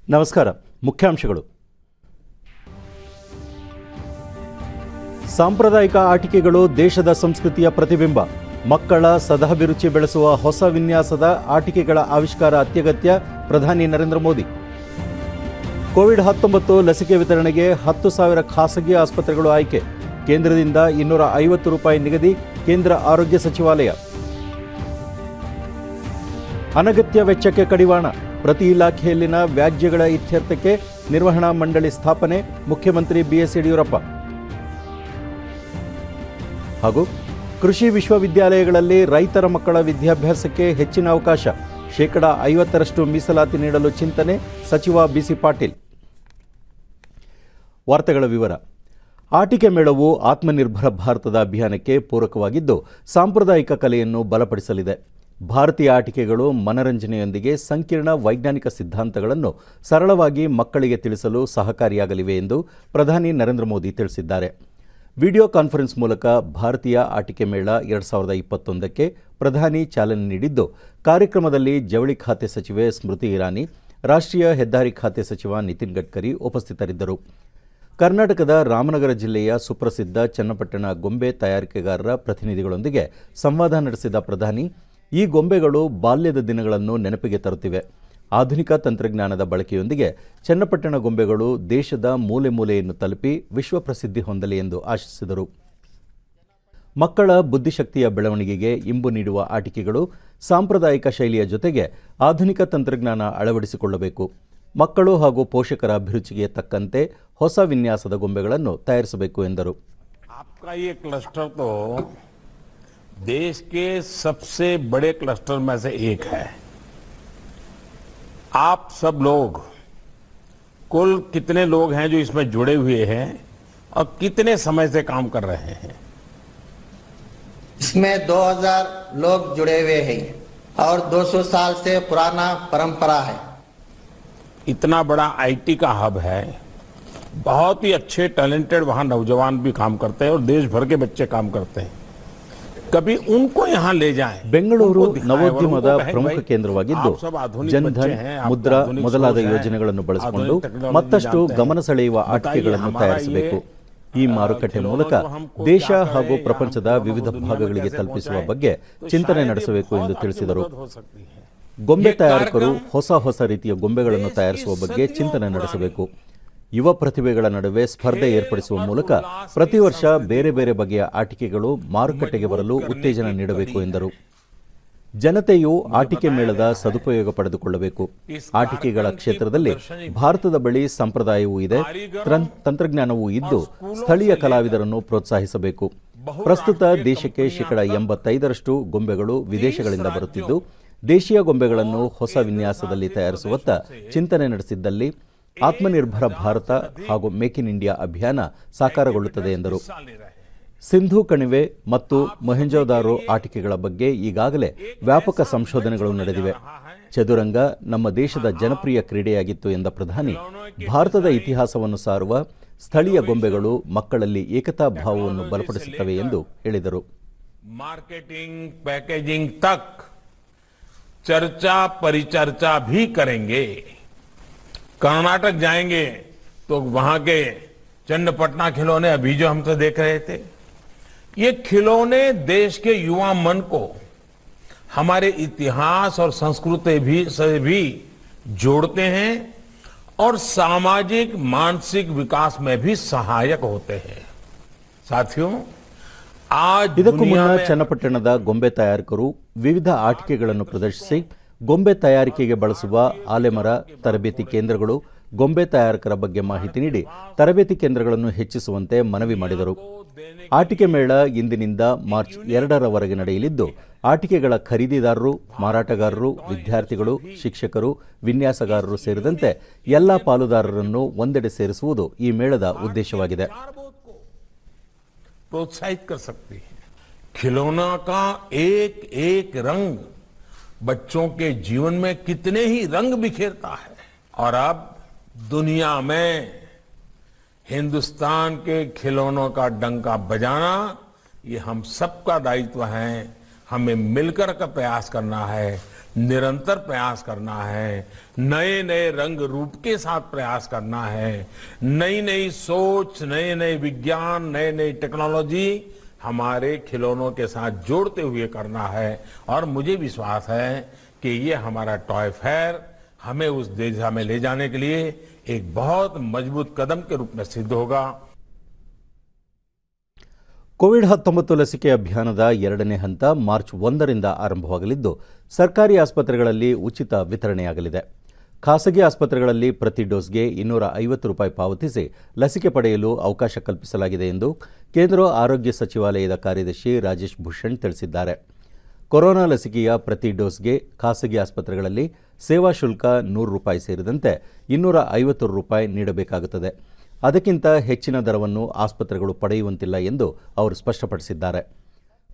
ನಮಸ್ಕಾರ. ಮುಖ್ಯಾಂಶಗಳು. ಸಾಂಪ್ರದಾಯಿಕ ಆಟಿಕೆಗಳು ದೇಶದ ಸಂಸ್ಕೃತಿಯ ಪ್ರತಿಬಿಂಬ. ಮಕ್ಕಳ ಸದಾಭಿರುಚಿ ಬೆಳೆಸುವ ಹೊಸ ವಿನ್ಯಾಸದ ಆಟಿಕೆಗಳ ಆವಿಷ್ಕಾರ ಅತ್ಯಗತ್ಯ. ಪ್ರಧಾನಿ ನರೇಂದ್ರ ಮೋದಿ. ಕೋವಿಡ್-19 ಲಸಿಕೆ ವಿತರಣೆಗೆ 10,000 ಖಾಸಗಿ ಆಸ್ಪತ್ರೆಗಳು ಆಯ್ಕೆ. ಕೇಂದ್ರದಿಂದ ₹250 ನಿಗದಿ. ಕೇಂದ್ರ ಆರೋಗ್ಯ ಸಚಿವಾಲಯ. ಅನಗತ್ಯ ವೆಚ್ಚಕ್ಕೆ ಕಡಿವಾಣ. ಪ್ರತಿ ಇಲಾಖೆಯಲ್ಲಿನ ವ್ಯಾಜ್ಯಗಳ ಇತ್ಯರ್ಥಕ್ಕೆ ನಿರ್ವಹಣಾ ಮಂಡಳಿ ಸ್ಥಾಪನೆ. ಮುಖ್ಯಮಂತ್ರಿ ಬಿಎಸ್ ಯಡಿಯೂರಪ್ಪ. ಹಾಗೂ ಕೃಷಿ ವಿಶ್ವವಿದ್ಯಾಲಯಗಳಲ್ಲಿ ರೈತರ ಮಕ್ಕಳ ವಿದ್ಯಾಭ್ಯಾಸಕ್ಕೆ ಹೆಚ್ಚಿನ ಅವಕಾಶ. 50% ಮೀಸಲಾತಿ ನೀಡಲು ಚಿಂತನೆ. ಸಚಿವ ಬಿಸಿ ಪಾಟೀಲ್. ವಾರ್ತೆಗಳ ವಿವರ. ಆಟಿಕೆ ಮೇಳವು ಆತ್ಮನಿರ್ಭರ ಭಾರತದ ಅಭಿಯಾನಕ್ಕೆ ಪೂರಕವಾಗಿದ್ದು ಸಾಂಪ್ರದಾಯಿಕ ಕಲೆಯನ್ನು ಬಲಪಡಿಸಲಿದೆ. ಭಾರತೀಯ ಆಟಿಕೆಗಳು ಮನರಂಜನೆಯೊಂದಿಗೆ ಸಂಕೀರ್ಣ ವೈಜ್ಞಾನಿಕ ಸಿದ್ಧಾಂತಗಳನ್ನು ಸರಳವಾಗಿ ಮಕ್ಕಳಿಗೆ ತಿಳಿಸಲು ಸಹಕಾರಿಯಾಗಲಿವೆ ಎಂದು ಪ್ರಧಾನಿ ನರೇಂದ್ರ ಮೋದಿ ತಿಳಿಸಿದ್ದಾರೆ. ವಿಡಿಯೋ ಕಾನ್ಫರೆನ್ಸ್ ಮೂಲಕ ಭಾರತೀಯ ಆಟಿಕೆ ಮೇಳ 2021ಕ್ಕೆ ಪ್ರಧಾನಿ ಚಾಲನೆ ನೀಡಿದ್ದು, ಕಾರ್ಯಕ್ರಮದಲ್ಲಿ ಜವಳಿ ಖಾತೆ ಸಚಿವೆ ಸ್ಮೃತಿ ಇರಾನಿ, ರಾಷ್ಟ್ರೀಯ ಹೆದ್ದಾರಿ ಖಾತೆ ಸಚಿವ ನಿತಿನ್ ಗಡ್ಕರಿ ಉಪಸ್ಥಿತರಿದ್ದರು. ಕರ್ನಾಟಕದ ರಾಮನಗರ ಜಿಲ್ಲೆಯ ಸುಪ್ರಸಿದ್ಧ ಚನ್ನಪಟ್ಟಣ ಗೊಂಬೆ ತಯಾರಿಕೆಗಾರರ ಪ್ರತಿನಿಧಿಗಳೊಂದಿಗೆ ಸಂವಾದ ನಡೆಸಿದ ಪ್ರಧಾನಿ, ಈ ಗೊಂಬೆಗಳು ಬಾಲ್ಯದ ದಿನಗಳನ್ನು ನೆನಪಿಗೆ ತರುತ್ತಿವೆ. ಆಧುನಿಕ ತಂತ್ರಜ್ಞಾನದ ಬಳಕೆಯೊಂದಿಗೆ ಚನ್ನಪಟ್ಟಣ ಗೊಂಬೆಗಳು ದೇಶದ ಮೂಲೆ ಮೂಲೆಯನ್ನು ತಲುಪಿ ವಿಶ್ವಪ್ರಸಿದ್ಧಿ ಹೊಂದಲಿ ಎಂದು ಆಶಿಸಿದರು. ಮಕ್ಕಳ ಬುದ್ಧಿಶಕ್ತಿಯ ಬೆಳವಣಿಗೆಗೆ ಇಂಬು ನೀಡುವ ಆಟಿಕೆಗಳು ಸಾಂಪ್ರದಾಯಿಕ ಶೈಲಿಯ ಜೊತೆಗೆ ಆಧುನಿಕ ತಂತ್ರಜ್ಞಾನ ಅಳವಡಿಸಿಕೊಳ್ಳಬೇಕು. ಮಕ್ಕಳು ಹಾಗೂ ಪೋಷಕರ ಅಭಿರುಚಿಗೆ ತಕ್ಕಂತೆ ಹೊಸ ವಿನ್ಯಾಸದ ಗೊಂಬೆಗಳನ್ನು ತಯಾರಿಸಬೇಕು ಎಂದರು. देश के सबसे बड़े क्लस्टर में से एक है. आप सब लोग, कुल कितने लोग हैं जो इसमें जुड़े हुए हैं और कितने समय से काम कर रहे हैं? इसमें 2000 लोग जुड़े हुए हैं और 200 साल से पुराना परंपरा है. इतना बड़ा आईटी का हब है. बहुत ही अच्छे टैलेंटेड वहां नौजवान भी काम करते हैं और देश भर के बच्चे काम करते हैं. कभी उनको यहाँ ले जाएं. ಬೆಂಗಳೂರು ನವೋದ್ಯಮದ ಪ್ರಮುಖ ಕೇಂದ್ರವಾಗಿದ್ದು ಜನ್ಧನ್, ಮುದ್ರಾ ಮೊದಲಾದ ಯೋಜನೆಗಳನ್ನು ಬಳಸಿಕೊಂಡು ಮತ್ತಷ್ಟು ಗಮನ ಸೆಳೆಯುವ ಆಟಿಕೆಗಳನ್ನು ತಯಾರಿಸಬೇಕು. ಈ ಮಾರುಕಟ್ಟೆ ಮೂಲಕ ದೇಶ ಹಾಗೂ ಪ್ರಪಂಚದ ವಿವಿಧ ಭಾಗಗಳಿಗೆ ತಲುಪಿಸುವ ಬಗ್ಗೆ ಚಿಂತನೆ ನಡೆಸಬೇಕು ಎಂದು ತಿಳಿಸಿದರು. ಗೊಂಬೆ ತಯಾರಕರು ಹೊಸ ರೀತಿಯ ಗೊಂಬೆಗಳನ್ನು ತಯಾರಿಸುವ ಬಗ್ಗೆ ಚಿಂತನೆ ನಡೆಸಬೇಕು. ಯುವ ಪ್ರತಿಭೆಗಳ ನಡುವೆ ಸ್ಪರ್ಧೆ ಏರ್ಪಡಿಸುವ ಮೂಲಕ ಪ್ರತಿ ವರ್ಷ ಬೇರೆ ಬೇರೆ ಬಗೆಯ ಆಟಿಕೆಗಳು ಮಾರುಕಟ್ಟೆಗೆ ಬರಲು ಉತ್ತೇಜನ ನೀಡಬೇಕು ಎಂದರು. ಜನತೆಯು ಆಟಿಕೆ ಮೇಳದ ಸದುಪಯೋಗ ಪಡೆದುಕೊಳ್ಳಬೇಕು. ಆಟಿಕೆಗಳ ಕ್ಷೇತ್ರದಲ್ಲಿ ಭಾರತದ ಬಳಿ ಸಂಪ್ರದಾಯವೂ ಇದೆ, ತಂತ್ರಜ್ಞಾನವೂ ಇದ್ದು ಸ್ಥಳೀಯ ಕಲಾವಿದರನ್ನು ಪ್ರೋತ್ಸಾಹಿಸಬೇಕು. ಪ್ರಸ್ತುತ ದೇಶಕ್ಕೆ 85% ಗೊಂಬೆಗಳು ವಿದೇಶಗಳಿಂದ ಬರುತ್ತಿದ್ದು, ದೇಶೀಯ ಗೊಂಬೆಗಳನ್ನು ಹೊಸ ವಿನ್ಯಾಸದಲ್ಲಿ ತಯಾರಿಸುವತ್ತ ಚಿಂತನೆ ನಡೆಸಿದ್ದಲ್ಲಿ ಆತ್ಮನಿರ್ಭರ ಭಾರತ ಹಾಗೂ ಮೇಕ್ ಇನ್ ಇಂಡಿಯಾ ಅಭಿಯಾನ ಸಾಕಾರಗೊಳ್ಳುತ್ತದೆ ಎಂದರು. ಸಿಂಧೂ ಕಣಿವೆ ಮತ್ತು ಮೊಹೆಂಜೊದಾರೋ ಆಟಿಕೆಗಳ ಬಗ್ಗೆ ಈಗಾಗಲೇ ವ್ಯಾಪಕ ಸಂಶೋಧನೆಗಳು ನಡೆದಿವೆ. ಚದುರಂಗ ನಮ್ಮ ದೇಶದ ಜನಪ್ರಿಯ ಕ್ರೀಡೆಯಾಗಿತ್ತು ಎಂದ ಪ್ರಧಾನಿ, ಭಾರತದ ಇತಿಹಾಸವನ್ನು ಸಾರುವ ಸ್ಥಳೀಯ ಗೊಂಬೆಗಳು ಮಕ್ಕಳಲ್ಲಿ ಏಕತಾ ಭಾವವನ್ನು ಬಲಪಡಿಸುತ್ತವೆ ಎಂದು ಹೇಳಿದರು. ಮಾರ್ಕೆಟಿಂಗ್, ಪ್ಯಾಕೇಜಿಂಗ್ ತಕ್ ಚರ್ಚಾ ಪರಿಚರ್ಚಾ भी करेंगे. कर्नाटक जाएंगे तो वहां के चन्नपटना खिलौने अभी जो हम तो देख रहे थे, ये खिलौने देश के युवा मन को हमारे इतिहास और संस्कृति से भी जोड़ते हैं और सामाजिक मानसिक विकास में भी सहायक होते हैं. साथियों, ಇದಕ್ಕೂ ಮುನ್ನ ಚನ್ನಪಟ್ಟಣದ ಗೊಂಬೆ ತಯಾರಕರು ವಿವಿಧ ಆಟಿಕೆಗಳನ್ನು ಪ್ರದರ್ಶಿಸಿ ಗೊಂಬೆ ತಯಾರಿಕೆಗೆ ಬಳಸುವ ಆಲೆಮರ, ತರಬೇತಿ ಕೇಂದ್ರಗಳು, ಗೊಂಬೆ ತಯಾರಕರ ಬಗ್ಗೆ ಮಾಹಿತಿ ನೀಡಿ ತರಬೇತಿ ಕೇಂದ್ರಗಳನ್ನು ಹೆಚ್ಚಿಸುವಂತೆ ಮನವಿ ಮಾಡಿದರು. ಆಟಿಕೆ ಮೇಳ ಇಂದಿನಿಂದ ಮಾರ್ಚ್ 2ರವರೆಗೆ ನಡೆಯಲಿದ್ದು, ಆಟಿಕೆಗಳ ಖರೀದಿದಾರರು, ಮಾರಾಟಗಾರರು, ವಿದ್ಯಾರ್ಥಿಗಳು, ಶಿಕ್ಷಕರು, ವಿನ್ಯಾಸಗಾರರು ಸೇರಿದಂತೆ ಎಲ್ಲ ಪಾಲುದಾರರನ್ನು ಒಂದೆಡೆ ಸೇರಿಸುವುದು ಈ ಮೇಳದ ಉದ್ದೇಶವಾಗಿದೆ. प्रोत्साहित कर सकती है. खिलौना का एक एक रंग बच्चों के जीवन में कितने ही रंग बिखेरता है. और अब दुनिया में हिंदुस्तान के खिलौनों का डंका बजाना ये हम सबका दायित्व है. हमें मिलकर का प्रयास करना है. निरंतर प्रयास करना है, नए नए रंग रूप के साथ प्रयास करना है, नई नई सोच, नए नए विज्ञान, नए नई टेक्नोलॉजी हमारे खिलौनों के साथ जोड़ते हुए करना है। और मुझे विश्वास है कि ये हमारा टॉय फेयर हमें उस दिशा में ले जाने के लिए एक बहुत मजबूत कदम के रूप में सिद्ध होगा। ಕೋವಿಡ್-19 ಲಸಿಕೆ ಅಭಿಯಾನದ ಎರಡನೇ ಹಂತ ಮಾರ್ಚ್ 1ರಿಂದ ಆರಂಭವಾಗಲಿದ್ದು ಸರ್ಕಾರಿ ಆಸ್ಪತ್ರೆಗಳಲ್ಲಿ ಉಚಿತ ವಿತರಣೆಯಾಗಲಿದೆ. ಖಾಸಗಿ ಆಸ್ಪತ್ರೆಗಳಲ್ಲಿ ಪ್ರತಿ ಡೋಸ್ಗೆ ₹250 ಪಾವತಿಸಿ ಲಸಿಕೆ ಪಡೆಯಲು ಅವಕಾಶ ಕಲ್ಪಿಸಲಾಗಿದೆ ಎಂದು ಕೇಂದ್ರ ಆರೋಗ್ಯ ಸಚಿವಾಲಯದ ಕಾರ್ಯದರ್ಶಿ ರಾಜೇಶ್ ಭೂಷಣ್ ತಿಳಿಸಿದ್ದಾರೆ. ಕೊರೋನಾ ಲಸಿಕೆಯ ಪ್ರತಿ ಡೋಸ್ಗೆ ಖಾಸಗಿ ಆಸ್ಪತ್ರೆಗಳಲ್ಲಿ ಸೇವಾ ಶುಲ್ಕ ₹100 ಸೇರಿದಂತೆ ₹250 ನೀಡಬೇಕಾಗುತ್ತದೆ. ಅದಕ್ಕಿಂತ ಹೆಚ್ಚಿನ ದರವನ್ನು ಆಸ್ಪತ್ರೆಗಳು ಪಡೆಯುವಂತಿಲ್ಲ ಎಂದು ಅವರು ಸ್ಪಷ್ಟಪಡಿಸಿದ್ದಾರೆ.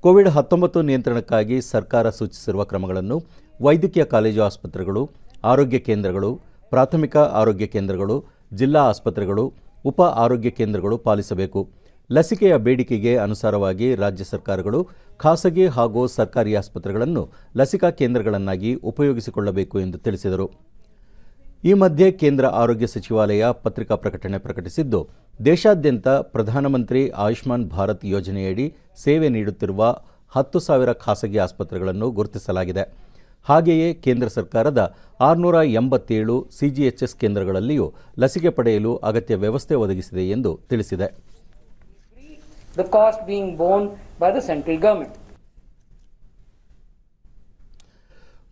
ಕೋವಿಡ್-19 ನಿಯಂತ್ರಣಕ್ಕಾಗಿ ಸರ್ಕಾರ ಸೂಚಿಸಿರುವ ಕ್ರಮಗಳನ್ನು ವೈದ್ಯಕೀಯ ಕಾಲೇಜು ಆಸ್ಪತ್ರೆಗಳು, ಆರೋಗ್ಯ ಕೇಂದ್ರಗಳು, ಪ್ರಾಥಮಿಕ ಆರೋಗ್ಯ ಕೇಂದ್ರಗಳು, ಜಿಲ್ಲಾ ಆಸ್ಪತ್ರೆಗಳು, ಉಪ ಆರೋಗ್ಯ ಕೇಂದ್ರಗಳು ಪಾಲಿಸಬೇಕು. ಲಸಿಕೆಯ ಬೇಡಿಕೆಗೆ ಅನುಸಾರವಾಗಿ ರಾಜ್ಯ ಸರ್ಕಾರಗಳು ಖಾಸಗಿ ಹಾಗೂ ಸರ್ಕಾರಿ ಆಸ್ಪತ್ರೆಗಳನ್ನು ಲಸಿಕಾ ಕೇಂದ್ರಗಳನ್ನಾಗಿ ಉಪಯೋಗಿಸಿಕೊಳ್ಳಬೇಕು ಎಂದು ತಿಳಿಸಿದರು. ಈ ಮಧ್ಯೆ ಕೇಂದ್ರ ಆರೋಗ್ಯ ಸಚಿವಾಲಯ ಪತ್ರಿಕಾ ಪ್ರಕಟಣೆ ಪ್ರಕಟಿಸಿದ್ದು, ದೇಶಾದ್ಯಂತ ಪ್ರಧಾನಮಂತ್ರಿ ಆಯುಷ್ಮಾನ್ ಭಾರತ್ ಯೋಜನೆಯಡಿ ಸೇವೆ ನೀಡುತ್ತಿರುವ 10,000 ಖಾಸಗಿ ಆಸ್ಪತ್ರೆಗಳನ್ನು ಗುರುತಿಸಲಾಗಿದೆ. ಹಾಗೆಯೇ ಕೇಂದ್ರ ಸರ್ಕಾರದ 687 ಸಿಜಿಎಚ್ಎಸ್ ಕೇಂದ್ರಗಳಲ್ಲಿಯೂ ಲಸಿಕೆ ಪಡೆಯಲು ಅಗತ್ಯ ವ್ಯವಸ್ಥೆ ಒದಗಿಸಿದೆ ಎಂದು ತಿಳಿಸಿದೆ. The cost being borne by the central government.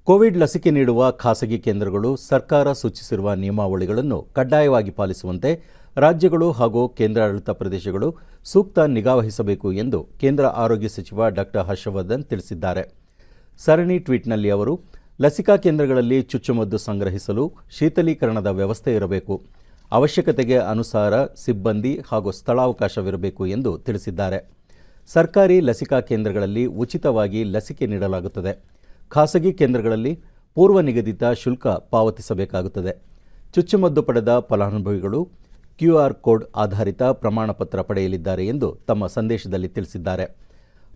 Covid ಲಸಿಕೆ ನೀಡುವ ಖಾಸಗಿ ಕೇಂದ್ರಗಳು ಸರ್ಕಾರ ಸೂಚಿಸಿರುವ ನಿಯಮಾವಳಿಗಳನ್ನು ಕಡ್ಡಾಯವಾಗಿ ಪಾಲಿಸುವಂತೆ ರಾಜ್ಯಗಳು ಹಾಗೂ ಕೇಂದ್ರಾಡಳಿತ ಪ್ರದೇಶಗಳು ಸೂಕ್ತ ನಿಗಾವಹಿಸಬೇಕು ಎಂದು ಕೇಂದ್ರ ಆರೋಗ್ಯ ಸಚಿವ ಡಾ. ಹರ್ಷವರ್ಧನ್ ತಿಳಿಸಿದ್ದಾರೆ. ಸರಣಿ ಟ್ವೀಟ್ನಲ್ಲಿ ಅವರು, ಲಸಿಕಾ ಕೇಂದ್ರಗಳಲ್ಲಿ ಚುಚ್ಚುಮದ್ದು ಸಂಗ್ರಹಿಸಲು ಶೀತಲೀಕರಣದ ವ್ಯವಸ್ಥೆ ಇರಬೇಕು, ಅವಶ್ಯಕತೆಗೆ ಅನುಸಾರ ಸಿಬ್ಬಂದಿ ಹಾಗೂ ಸ್ಥಳಾವಕಾಶವಿರಬೇಕು ಎಂದು ತಿಳಿಸಿದ್ದಾರೆ. ಸರ್ಕಾರಿ ಲಸಿಕಾ ಕೇಂದ್ರಗಳಲ್ಲಿ ಉಚಿತವಾಗಿ ಲಸಿಕೆ ನೀಡಲಾಗುತ್ತದೆ. ಖಾಸಗಿ ಕೇಂದ್ರಗಳಲ್ಲಿ ಪೂರ್ವ ನಿಗದಿತ ಶುಲ್ಕ ಪಾವತಿಸಬೇಕಾಗುತ್ತದೆ. ಚುಚ್ಚುಮದ್ದು ಪಡೆದ ಫಲಾನುಭವಿಗಳು QR ಕೋಡ್ ಆಧಾರಿತ ಪ್ರಮಾಣಪತ್ರ ಪಡೆಯಲಿದ್ದಾರೆ ಎಂದು ತಮ್ಮ ಸಂದೇಶದಲ್ಲಿ ತಿಳಿಸಿದ್ದಾರೆ.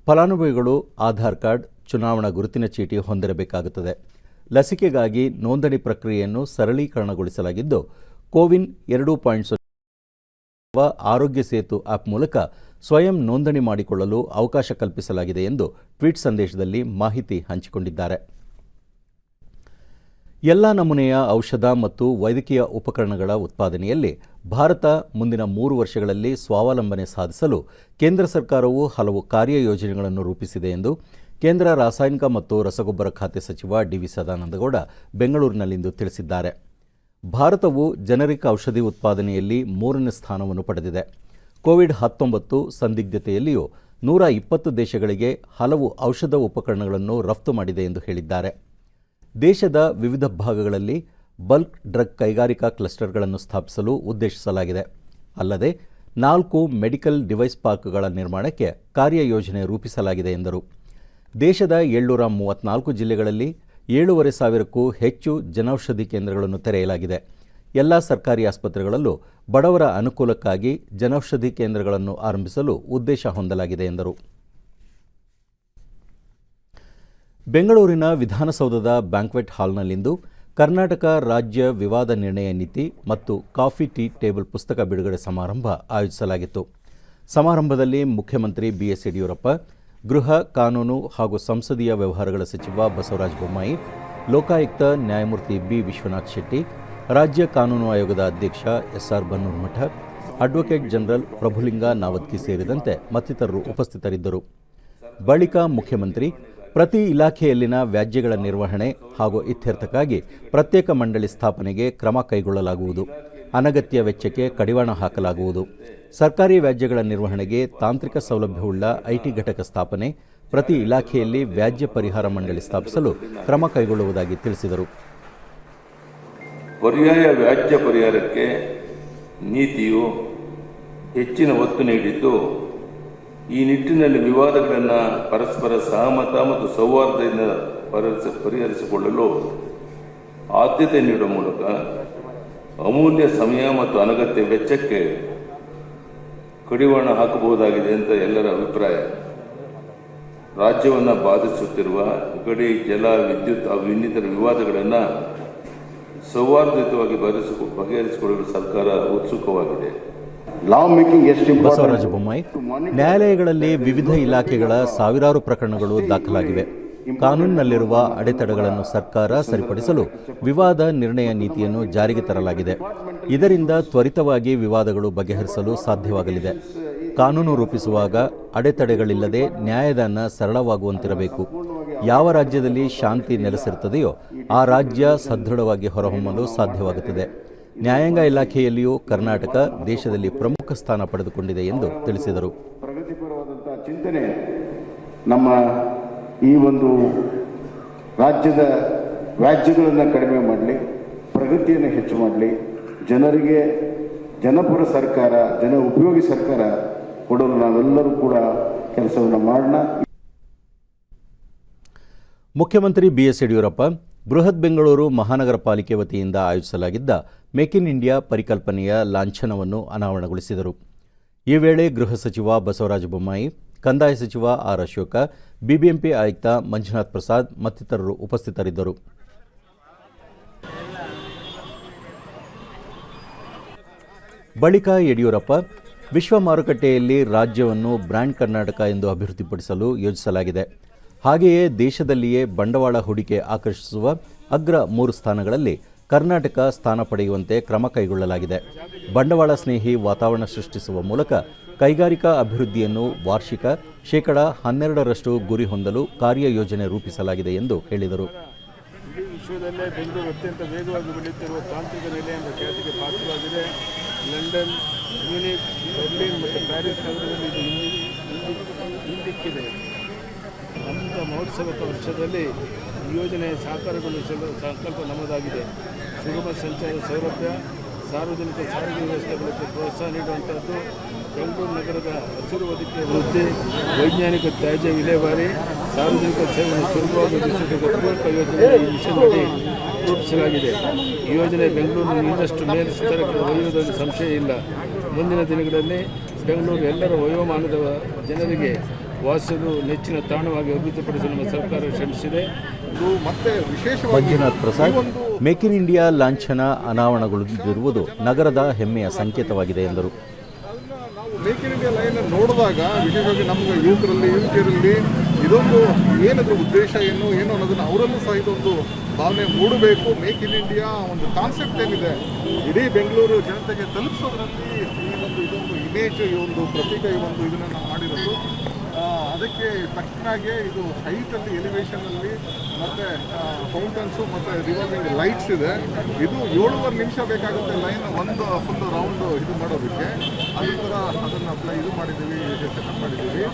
ಫಲಾನುಭವಿಗಳು ಆಧಾರ್ ಕಾರ್ಡ್, ಚುನಾವಣಾ ಗುರುತಿನ ಚೀಟಿ ಹೊಂದಿರಬೇಕಾಗುತ್ತದೆ. ಲಸಿಕೆಗಾಗಿ ನೋಂದಣಿ ಪ್ರಕ್ರಿಯೆಯನ್ನು ಸರಳೀಕರಣಗೊಳಿಸಲಾಗಿದ್ದು, ಕೋವಿನ್ 2.0 ಆರೋಗ್ಯ ಸೇತು ಆಪ್ ಮೂಲಕ ಸ್ವಯಂ ನೋಂದಣಿ ಮಾಡಿಕೊಳ್ಳಲು ಅವಕಾಶ ಕಲ್ಪಿಸಲಾಗಿದೆ ಎಂದು ಟ್ವೀಟ್ ಸಂದೇಶದಲ್ಲಿ ಮಾಹಿತಿ ಹಂಚಿಕೊಂಡಿದ್ದಾರೆ. ಎಲ್ಲ ನಮೂನೆಯ ಔಷಧ ಮತ್ತು ವೈದ್ಯಕೀಯ ಉಪಕರಣಗಳ ಉತ್ಪಾದನೆಯಲ್ಲಿ ಭಾರತ ಮುಂದಿನ 3 ವರ್ಷಗಳಲ್ಲಿ ಸ್ವಾವಲಂಬನೆ ಸಾಧಿಸಲು ಕೇಂದ್ರ ಸರ್ಕಾರವು ಹಲವು ಕಾರ್ಯಯೋಜನೆಗಳನ್ನು ರೂಪಿಸಿದೆ ಎಂದು ಕೇಂದ್ರ ರಾಸಾಯನಿಕ ಮತ್ತು ರಸಗೊಬ್ಬರ ಖಾತೆ ಸಚಿವ ಡಿ.ವಿ. ಸದಾನಂದಗೌಡ ಬೆಂಗಳೂರಿನಲ್ಲಿಂದು ತಿಳಿಸಿದ್ದಾರೆ. ಭಾರತವು ಜನರಿಕ್ ಔಷಧಿ ಉತ್ಪಾದನೆಯಲ್ಲಿ 3ನೇ ಸ್ಥಾನವನ್ನು ಪಡೆದಿದೆ. ಕೋವಿಡ್-19 ಸಂದಿಗ್ಧತೆಯಲ್ಲಿಯೂ 120 ದೇಶಗಳಿಗೆ ಹಲವು ಔಷಧ ಉಪಕರಣಗಳನ್ನು ರಫ್ತು ಮಾಡಿದೆ ಎಂದು ಹೇಳಿದ್ದಾರೆ. ದೇಶದ ವಿವಿಧ ಭಾಗಗಳಲ್ಲಿ ಬಲ್ಕ್ ಡ್ರಗ್ ಕೈಗಾರಿಕಾ ಕ್ಲಸ್ಟರ್ಗಳನ್ನು ಸ್ಥಾಪಿಸಲು ಉದ್ದೇಶಿಸಲಾಗಿದೆ. ಅಲ್ಲದೆ 4 ಮೆಡಿಕಲ್ ಡಿವೈಸ್ ಪಾರ್ಕ್ಗಳ ನಿರ್ಮಾಣಕ್ಕೆ ಕಾರ್ಯಯೋಜನೆ ರೂಪಿಸಲಾಗಿದೆ ಎಂದರು. ದೇಶದ 734 ಜಿಲ್ಲೆಗಳಲ್ಲಿ 7,500ಕ್ಕೂ ಹೆಚ್ಚು ಜನೌಷಧಿ ಕೇಂದ್ರಗಳನ್ನು ತೆರೆಯಲಾಗಿದೆ. ಎಲ್ಲ ಸರ್ಕಾರಿ ಆಸ್ಪತ್ರೆಗಳಲ್ಲೂ ಬಡವರ ಅನುಕೂಲಕ್ಕಾಗಿ ಜನೌಷಧಿ ಕೇಂದ್ರಗಳನ್ನು ಆರಂಭಿಸಲು ಉದ್ದೇಶ ಹೊಂದಲಾಗಿದೆ ಎಂದರು. ಬೆಂಗಳೂರಿನ ವಿಧಾನಸೌಧದ ಬ್ಯಾಂಕ್ವೆಟ್ ಹಾಲ್ನಲ್ಲಿಂದು ಕರ್ನಾಟಕ ರಾಜ್ಯ ವಿವಾದ ನಿರ್ಣಯ ನೀತಿ ಮತ್ತು ಕಾಫಿ ಟೀ ಟೇಬಲ್ ಪುಸ್ತಕ ಬಿಡುಗಡೆ ಸಮಾರಂಭ ಆಯೋಜಿಸಲಾಗಿತ್ತು. ಸಮಾರಂಭದಲ್ಲಿ ಮುಖ್ಯಮಂತ್ರಿ ಬಿಎಸ್ ಯಡಿಯೂರಪ್ಪ, ಗೃಹ, ಕಾನೂನು ಹಾಗೂ ಸಂಸದೀಯ ವ್ಯವಹಾರಗಳ ಸಚಿವ ಬಸವರಾಜ ಬೊಮ್ಮಾಯಿ, ಲೋಕಾಯುಕ್ತ ನ್ಯಾಯಮೂರ್ತಿ ಬಿ. ವಿಶ್ವನಾಥ್ ಶೆಟ್ಟಿ, ರಾಜ್ಯ ಕಾನೂನು ಆಯೋಗದ ಅಧ್ಯಕ್ಷ ಎಸ್.ಆರ್. ಬನ್ನೂರಮಠ, ಅಡ್ವೊಕೇಟ್ ಜನರಲ್ ಪ್ರಭುಲಿಂಗ ನಾವದ್ಕಿ ಸೇರಿದಂತೆ ಮತ್ತಿತರರು ಉಪಸ್ಥಿತರಿದ್ದರು. ಬಳಿಕ ಮುಖ್ಯಮಂತ್ರಿ ಪ್ರತಿ ಇಲಾಖೆಯಲ್ಲಿನ ವ್ಯಾಜ್ಯಗಳ ನಿರ್ವಹಣೆ ಹಾಗೂ ಇತ್ಯರ್ಥಕ್ಕಾಗಿ ಪ್ರತ್ಯೇಕ ಮಂಡಳಿ ಸ್ಥಾಪನೆಗೆ ಕ್ರಮ ಕೈಗೊಳ್ಳಲಾಗುವುದು, ಅನಗತ್ಯ ವೆಚ್ಚಕ್ಕೆ ಕಡಿವಾಣ ಹಾಕಲಾಗುವುದು, ಸರ್ಕಾರಿ ವ್ಯಾಜ್ಯಗಳ ನಿರ್ವಹಣೆಗೆ ತಾಂತ್ರಿಕ ಸೌಲಭ್ಯವುಳ್ಳ ಐಟಿ ಘಟಕ ಸ್ಥಾಪನೆ, ಪ್ರತಿ ಇಲಾಖೆಯಲ್ಲಿ ವ್ಯಾಜ್ಯ ಪರಿಹಾರ ಮಂಡಳಿ ಸ್ಥಾಪಿಸಲು ಕ್ರಮ ಕೈಗೊಳ್ಳುವುದಾಗಿ ತಿಳಿಸಿದರು. ಪರ್ಯಾಯ ವ್ಯಾಜ್ಯ ಪರಿಹಾರಕ್ಕೆ ನೀತಿಯು ಹೆಚ್ಚಿನ ಒತ್ತು ನೀಡಿದ್ದು, ಈ ನಿಟ್ಟಿನಲ್ಲಿ ವಿವಾದಗಳನ್ನು ಪರಸ್ಪರ ಸಹಮತ ಮತ್ತು ಸೌಹಾರ್ದದಿಂದ ಪರಿಹರಿಸಿಕೊಳ್ಳಲು ಆದ್ಯತೆ ನೀಡುವ ಮೂಲಕ ಅಮೂಲ್ಯ ಸಮಯ ಮತ್ತು ಅನಗತ್ಯ ವೆಚ್ಚಕ್ಕೆ ಕಡಿವಾಣ ಹಾಕಬಹುದಾಗಿದೆ ಅಂತ ಎಲ್ಲರ ಅಭಿಪ್ರಾಯ. ರಾಜ್ಯವನ್ನು ಬಾಧಿಸುತ್ತಿರುವ ಗಡಿ, ಜಲ, ವಿದ್ಯುತ್ ಹಾಗೂ ಇನ್ನಿತರ ವಿವಾದಗಳನ್ನು ಸೌಹಾರ್ದಯುತವಾಗಿ ಬಗೆಹರಿಸಿಕೊಳ್ಳಲು ಸರ್ಕಾರ ಉತ್ಸುಕವಾಗಿದೆ. ಬಸವರಾಜ ಬೊಮ್ಮಾಯಿ, ನ್ಯಾಯಾಲಯಗಳಲ್ಲಿ ವಿವಿಧ ಇಲಾಖೆಗಳ ಸಾವಿರಾರು ಪ್ರಕರಣಗಳು ದಾಖಲಾಗಿವೆ. ಕಾನೂನಿನಲ್ಲಿರುವ ಅಡೆತಡೆಗಳನ್ನು ಸರ್ಕಾರ ಸರಿಪಡಿಸಲು ವಿವಾದ ನಿರ್ಣಯ ನೀತಿಯನ್ನು ಜಾರಿಗೆ ತರಲಾಗಿದೆ. ಇದರಿಂದ ತ್ವರಿತವಾಗಿ ವಿವಾದಗಳು ಬಗೆಹರಿಸಲು ಸಾಧ್ಯವಾಗಲಿದೆ. ಕಾನೂನು ರೂಪಿಸುವಾಗ ಅಡೆತಡೆಗಳಿಲ್ಲದೆ ನ್ಯಾಯದಾನ ಸರಳವಾಗುವಂತಿರಬೇಕು. ಯಾವ ರಾಜ್ಯದಲ್ಲಿ ಶಾಂತಿ ನೆಲೆಸಿರುತ್ತದೆಯೋ ಆ ರಾಜ್ಯ ಸದೃಢವಾಗಿ ಹೊರಹೊಮ್ಮಲು ಸಾಧ್ಯವಾಗುತ್ತದೆ. ನ್ಯಾಯಾಂಗ ಇಲಾಖೆಯಲ್ಲಿಯೂ ಕರ್ನಾಟಕ ದೇಶದಲ್ಲಿ ಪ್ರಮುಖ ಸ್ಥಾನ ಪಡೆದುಕೊಂಡಿದೆ ಎಂದು ತಿಳಿಸಿದರು. ಪ್ರಗತಿಪರವಾದಂತಹ ಚಿಂತನೆ ನಮ್ಮ ಈ ಒಂದು ರಾಜ್ಯದ ವ್ಯಾಜ್ಯಗಳನ್ನು ಕಡಿಮೆ ಮಾಡಲಿ, ಪ್ರಗತಿಯನ್ನು ಹೆಚ್ಚು ಮಾಡಲಿ, ಜನರಿಗೆ ಜನಪರ ಸರ್ಕಾರ, ಜನ ಉಪಯೋಗಿ ಸರ್ಕಾರ ಕೊಡಲು ನಾವೆಲ್ಲರೂ ಕೂಡ ಕೆಲಸವನ್ನು ಮಾಡೋಣ. ಮುಖ್ಯಮಂತ್ರಿ ಬಿಎಸ್ ಯಡಿಯೂರಪ್ಪ ಬೃಹತ್ ಬೆಂಗಳೂರು ಮಹಾನಗರ ಪಾಲಿಕೆ ವತಿಯಿಂದ ಆಯೋಜಿಸಲಾಗಿದ್ದ ಮೇಕ್ ಇನ್ ಇಂಡಿಯಾ ಪರಿಕಲ್ಪನೆಯ ಲಾಂಛನವನ್ನು ಅನಾವರಣಗೊಳಿಸಿದರು. ಈ ವೇಳೆ ಗೃಹ ಸಚಿವ ಬಸವರಾಜ ಬೊಮ್ಮಾಯಿ, ಕಂದಾಯ ಸಚಿವ ಆರ್ ಅಶೋಕ, ಬಿಬಿಎಂಪಿ ಆಯುಕ್ತ ಮಂಜುನಾಥ್ ಪ್ರಸಾದ್ ಮತ್ತಿತರರು ಉಪಸ್ಥಿತರಿದ್ದರು. ಬಳಿಕ ಯಡಿಯೂರಪ್ಪ, ವಿಶ್ವ ಮಾರುಕಟ್ಟೆಯಲ್ಲಿ ರಾಜ್ಯವನ್ನು ಬ್ರ್ಯಾಂಡ್ ಕರ್ನಾಟಕ ಎಂದು ಅಭಿವೃದ್ಧಿಪಡಿಸಲು ಯೋಜಿಸಲಾಗಿದೆ. ಹಾಗೆಯೇ ದೇಶದಲ್ಲಿಯೇ ಬಂಡವಾಳ ಹೂಡಿಕೆ ಆಕರ್ಷಿಸುವ ಅಗ್ರ 3 ಸ್ಥಾನಗಳಲ್ಲಿ ಕರ್ನಾಟಕ ಸ್ಥಾನ ಪಡೆಯುವಂತೆ ಕ್ರಮ ಕೈಗೊಳ್ಳಲಾಗಿದೆ. ಬಂಡವಾಳ ಸ್ನೇಹಿ ವಾತಾವರಣ ಸೃಷ್ಟಿಸುವ ಮೂಲಕ ಕೈಗಾರಿಕಾ ಅಭಿವೃದ್ಧಿಯನ್ನು ವಾರ್ಷಿಕ %12 ಗುರಿ ಹೊಂದಲು ಕಾರ್ಯಯೋಜನೆ ರೂಪಿಸಲಾಗಿದೆ ಎಂದು ಹೇಳಿದರು. ಇಡೀ ವಿಶ್ವದಲ್ಲೇ ಬೆಂಗಳೂರು ಅತ್ಯಂತ ವೇಗವಾಗಿ ಬೆಳೆಯುತ್ತಿರುವ ತಾಂತ್ರಿಕ ನೆಲೆ ಎಂಬ ಖ್ಯಾತಿಗೆ ಪಾತ್ರವಾಗಿದೆ. ಲಂಡನ್, ಮ್ಯೂನಿಕ್, ಬರ್ಲಿನ್ ಮತ್ತು ಪ್ಯಾರಿಸ್ ನಗರದಲ್ಲಿ ಹಿಂದಿಕ್ಕಿದೆ. ಅಮೃತ ಮಹೋತ್ಸವದ ವರ್ಷದಲ್ಲಿ ಈ ಯೋಜನೆ ಸಾಕಾರಗೊಳಿಸಲು ಸಂಕಲ್ಪ ನಮ್ಮದಾಗಿದೆ. ಸುಗಮ ಸಂಚಾರ ಸೌಲಭ್ಯ, ಸಾರ್ವಜನಿಕ ಸಾರಿಗೆ ವ್ಯವಸ್ಥೆಗಳಿಗೆ ಪ್ರೋತ್ಸಾಹ ನೀಡುವಂಥದ್ದು, ಬೆಂಗಳೂರು ನಗರದ ಹಸಿರು ಹೊದಿಕೆ ವೃದ್ಧಿ, ವೈಜ್ಞಾನಿಕ ತ್ಯಾಜ್ಯ ವಿಲೇವಾರಿ, ಸಾರ್ವಜನಿಕ ಸೇವೆಯನ್ನು ಸುಲಭವಾಗಿಸುವ ಪೂರಕ ಯೋಜನೆ ಈ ವಿಷಯದಲ್ಲಿ ರೂಪಿಸಲಾಗಿದೆ. ಈ ಯೋಜನೆ ಬೆಂಗಳೂರಿನ ಇನ್ನಷ್ಟು ಮೇಲ್ಸ್ತರಕ್ಕೆ ಒಯ್ಯುವುದರಲ್ಲಿ ಸಂಶಯ ಇಲ್ಲ. ಮುಂದಿನ ದಿನಗಳಲ್ಲಿ ಬೆಂಗಳೂರು ಎಲ್ಲರ ವಯೋಮಾನದ ಜನರಿಗೆ ವಾಸಿಸಲು ನೆಚ್ಚಿನ ತಾಣವಾಗಿ ಅಭಿವೃದ್ಧಿಪಡಿಸಲು ನಮ್ಮ ಸರ್ಕಾರ ಶ್ರಮಿಸಿದೆ. ಮತ್ತೆ ವಿಶೇಷವಾಗಿ Manjunath Prasad, make in India ಲಾಂಛನ ಅನಾವರಣಗೊಳ್ಳುತ್ತಿರುವುದು ನಗರದ ಹೆಮ್ಮೆಯ ಸಂಕೇತವಾಗಿದೆ ಎಂದರು. ನಾವು ಮೇಕ್ ಇನ್ ಇಂಡಿಯಾ ಲೈನ್ ನೋಡಿದಾಗ ವಿಶೇಷವಾಗಿ ನಮಗೆ ಯುವಕರಲ್ಲಿ ಇದೊಂದು ಏನಾದರೂ ಉದ್ದೇಶ ಏನು ಅನ್ನೋದನ್ನು ಅವರಲ್ಲೂ ಸಹ ಇದೊಂದು ಭಾವನೆ ಮೂಡಬೇಕು. ಮೇಕ್ ಇನ್ ಇಂಡಿಯಾ ಒಂದು ಕಾನ್ಸೆಪ್ಟ್ ಏನಿದೆ ಇಡೀ ಬೆಂಗಳೂರು ಜನತೆಗೆ ತಲುಪಿಸೋದ್ರಲ್ಲಿ ಇದೊಂದು ಇಮೇಜ್, ಈ ಒಂದು ಪ್ರತೀಕ, ಇದನ್ನು ನಾವು ಮಾಡಿರೋದು. ಅದಕ್ಕೆ ತಕ್ಕನಾಗೆ ಇದು ಹೈಟಲ್ಲಿ, ಎಲಿವೇಷನಲ್ಲಿ ಮತ್ತು ಫೌಂಟನ್ಸು ಮತ್ತು ರಿವಾಲ್ವಿಂಗ್ ಲೈಟ್ಸ್ ಇದೆ. ಇದು 7.5 ನಿಮಿಷ ಬೇಕಾಗುತ್ತೆ ಲೈನ್ ಒಂದು ಫುಲ್ ರೌಂಡು ಇದು ಮಾಡೋದಕ್ಕೆ. ಅದೇ ಥರ ಅದನ್ನು ಇದು ಮಾಡಿದ್ದೀವಿ, ಸೆಟಪ್ ಮಾಡಿದ್ದೀವಿ.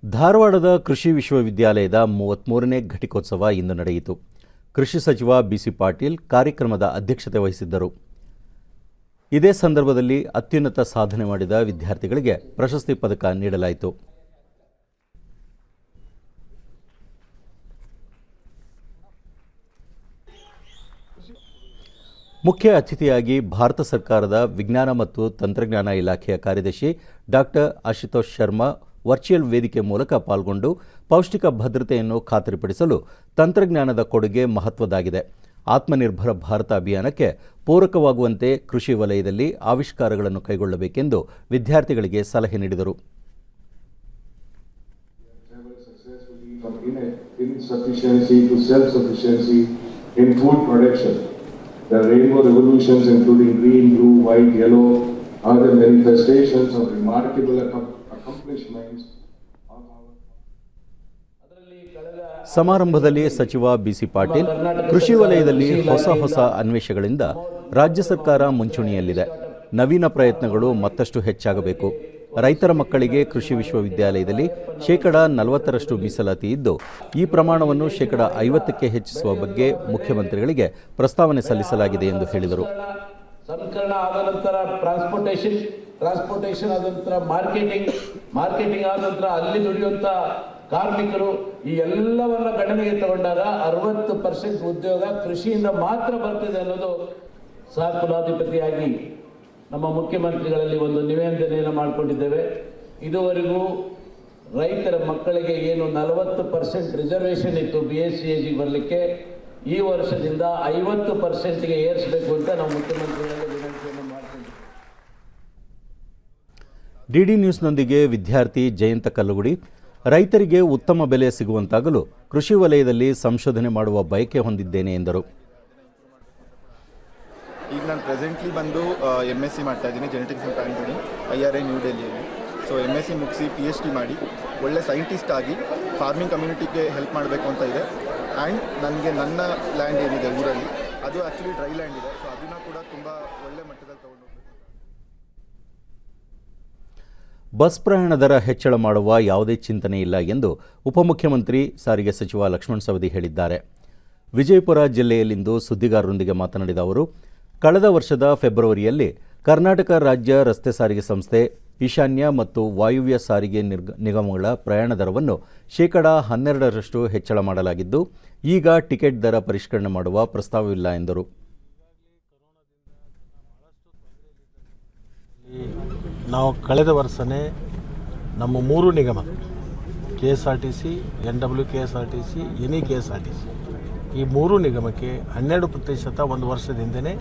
ಧಾರವಾಡದ ಕೃಷಿ ವಿಶ್ವವಿದ್ಯಾಲಯದ 33ನೇ ಘಟಿಕೋತ್ಸವ ಇಂದು ನಡೆಯಿತು. ಕೃಷಿ ಸಚಿವ ಬಿಸಿ ಪಾಟೀಲ್ ಕಾರ್ಯಕ್ರಮದ ಅಧ್ಯಕ್ಷತೆ ವಹಿಸಿದ್ದರು. ಇದೇ ಸಂದರ್ಭದಲ್ಲಿ ಅತ್ಯುನ್ನತ ಸಾಧನೆ ಮಾಡಿದ ವಿದ್ಯಾರ್ಥಿಗಳಿಗೆ ಪ್ರಶಸ್ತಿ ಪದಕ ನೀಡಲಾಯಿತು. ಮುಖ್ಯ ಅತಿಥಿಯಾಗಿ ಭಾರತ ಸರ್ಕಾರದ ವಿಜ್ಞಾನ ಮತ್ತು ತಂತ್ರಜ್ಞಾನ ಇಲಾಖೆಯ ಕಾರ್ಯದರ್ಶಿ ಡಾಕ್ಟರ್ ಆಶುತೋಷ್ ಶರ್ಮಾ ವರ್ಚುವಲ್ ವೇದಿಕೆ ಮೂಲಕ ಪಾಲ್ಗೊಂಡು ಪೌಷ್ಟಿಕ ಭದ್ರತೆಯನ್ನು ಖಾತರಿಪಡಿಸಲು ತಂತ್ರಜ್ಞಾನದ ಕೊಡುಗೆ ಮಹತ್ವದ್ದಾಗಿದೆ. ಆತ್ಮನಿರ್ಭರ ಭಾರತ ಅಭಿಯಾನಕ್ಕೆ ಪೂರಕವಾಗುವಂತೆ ಕೃಷಿ ವಲಯದಲ್ಲಿ ಆವಿಷ್ಕಾರಗಳನ್ನು ಕೈಗೊಳ್ಳಬೇಕೆಂದು ವಿದ್ಯಾರ್ಥಿಗಳಿಗೆ ಸಲಹೆ ನೀಡಿದರು. ಸಮಾರಂಭದಲ್ಲಿ ಸಚಿವ ಬಿಸಿ ಪಾಟೀಲ್, ಕೃಷಿ ವಲಯದಲ್ಲಿ ಹೊಸ ಅನ್ವೇಷಣೆಗಳಿಂದ ರಾಜ್ಯ ಸರ್ಕಾರ ಮುಂಚೂಣಿಯಲ್ಲಿದೆ. ನವೀನ ಪ್ರಯತ್ನಗಳು ಮತ್ತಷ್ಟು ಹೆಚ್ಚಾಗಬೇಕು. ರೈತರ ಮಕ್ಕಳಿಗೆ ಕೃಷಿ ವಿಶ್ವವಿದ್ಯಾಲಯದಲ್ಲಿ %40 ಮೀಸಲಾತಿ ಇದ್ದು, ಈ ಪ್ರಮಾಣವನ್ನು %50ಕ್ಕೆ ಹೆಚ್ಚಿಸುವ ಬಗ್ಗೆ ಮುಖ್ಯಮಂತ್ರಿಗಳಿಗೆ ಪ್ರಸ್ತಾವನೆ ಸಲ್ಲಿಸಲಾಗಿದೆ ಎಂದು ಹೇಳಿದರು. ಸಂಸ್ಕರಣ ಆದ ನಂತರ ಟ್ರಾನ್ಸ್ಪೋರ್ಟೇಷನ್ ಆದ ನಂತರ ಮಾರ್ಕೆಟಿಂಗ್ ಆದ ನಂತರ ಅಲ್ಲಿ ದುಡಿಯುವಂತ ಕಾರ್ಮಿಕರು, ಈ ಎಲ್ಲವನ್ನ ಗಣನೆಗೆ ತಗೊಂಡಾಗ 60% ಉದ್ಯೋಗ ಕೃಷಿಯಿಂದ ಮಾತ್ರ ಬರ್ತದೆ ಅನ್ನೋದು ಸಹ ಕುಲಾಧಿಪತಿಯಾಗಿ ನಮ್ಮ ಮುಖ್ಯಮಂತ್ರಿಗಳಲ್ಲಿ ಒಂದು ನಿವೇದನೆಯನ್ನು ಮಾಡಿಕೊಂಡಿದ್ದೇವೆ. ಇದುವರೆಗೂ ರೈತರ ಮಕ್ಕಳಿಗೆ ಏನು 40% ರಿಸರ್ವೇಷನ್ ಇತ್ತು BSc ಬರಲಿಕ್ಕೆ, ಈ ವರ್ಷದಿಂದ 50%ಗೆ ಏರಿಸಬೇಕು ಅಂತ ನಾವು ಮುಖ್ಯಮಂತ್ರಿಗಳಿಗೆ ವಿನಂತಿಯನ್ನು ಮಾಡ್ತೀವಿ. ಡಿಡಿ ನ್ಯೂಸ್ನೊಂದಿಗೆ ವಿದ್ಯಾರ್ಥಿ ಜಯಂತ ಕಲ್ಲುಗುಡಿ, ರೈತರಿಗೆ ಉತ್ತಮ ಬೆಲೆ ಸಿಗುವಂತಾಗಲು ಕೃಷಿ ವಲಯದಲ್ಲಿ ಸಂಶೋಧನೆ ಮಾಡುವ ಬಯಕೆ ಹೊಂದಿದ್ದೇನೆ ಎಂದರು. ಈಗ ನಾನು ಪ್ರೆಸೆಂಟ್ಲಿ ಬಂದು MSc ಮಾಡ್ತಾ ಇದ್ದೀನಿ genetics and plant breeding IRI New ಡೆಲ್ಲಿಯಲ್ಲಿ. ಸೊ MSc ಮುಗಿಸಿ PhD ಮಾಡಿ ಒಳ್ಳೆ ಸೈಂಟಿಸ್ಟ್ ಆಗಿ ಫಾರ್ಮಿಂಗ್ ಕಮ್ಯುನಿಟಿಗೆ ಹೆಲ್ಪ್ ಮಾಡಬೇಕು ಅಂತ ಇದೆ. ಆ್ಯಂಡ್ ನನಗೆ ನನ್ನ ಲ್ಯಾಂಡ್ ಏನಿದೆ ಊರಲ್ಲಿ ಅದು ಆ್ಯಕ್ಚುಲಿ ಡ್ರೈ ಲ್ಯಾಂಡ್ ಇದೆ. ಸೊ ಅದನ್ನು ಕೂಡ ತುಂಬ ಒಳ್ಳೆ ಮಟ್ಟದಲ್ಲಿ ತಗೊಂಡು ಬಸ್ ಪ್ರಯಾಣ ದರ ಹೆಚ್ಚಳ ಮಾಡುವ ಯಾವುದೇ ಚಿಂತನೆ ಇಲ್ಲ ಎಂದು ಉಪಮುಖ್ಯಮಂತ್ರಿ ಸಾರಿಗೆ ಸಚಿವ ಲಕ್ಷ್ಮಣ ಸವದಿ ಹೇಳಿದ್ದಾರೆ. ವಿಜಯಪುರ ಜಿಲ್ಲೆಯಲ್ಲಿಂದು ಸುದ್ದಿಗಾರರೊಂದಿಗೆ ಮಾತನಾಡಿದ ಅವರು, ಕಳೆದ ವರ್ಷದ ಫೆಬ್ರವರಿಯಲ್ಲಿ ಕರ್ನಾಟಕ ರಾಜ್ಯ ರಸ್ತೆ ಸಾರಿಗೆ ಸಂಸ್ಥೆ, ಈಶಾನ್ಯ ಮತ್ತು ವಾಯುವ್ಯ ಸಾರಿಗೆ ನಿಗಮಗಳ ಪ್ರಯಾಣ ದರವನ್ನು ಶೇಕಡಾ 12% ಹೆಚ್ಚಳ ಮಾಡಲಾಗಿದ್ದು, ಈಗ ಟಿಕೆಟ್ ದರ ಪರಿಷ್ಕರಣೆ ಮಾಡುವ ಪ್ರಸ್ತಾವವಿಲ್ಲ ಎಂದರು. ನಾವು ಕಳೆದ ವರ್ಷನೇ ನಮ್ಮ 3 ನಿಗಮ KSRTC, NWKSRTC, ಎನಿ KSRTC ಈ 3 ನಿಗಮಕ್ಕೆ 12% ಒಂದು ವರ್ಷದಿಂದನೇ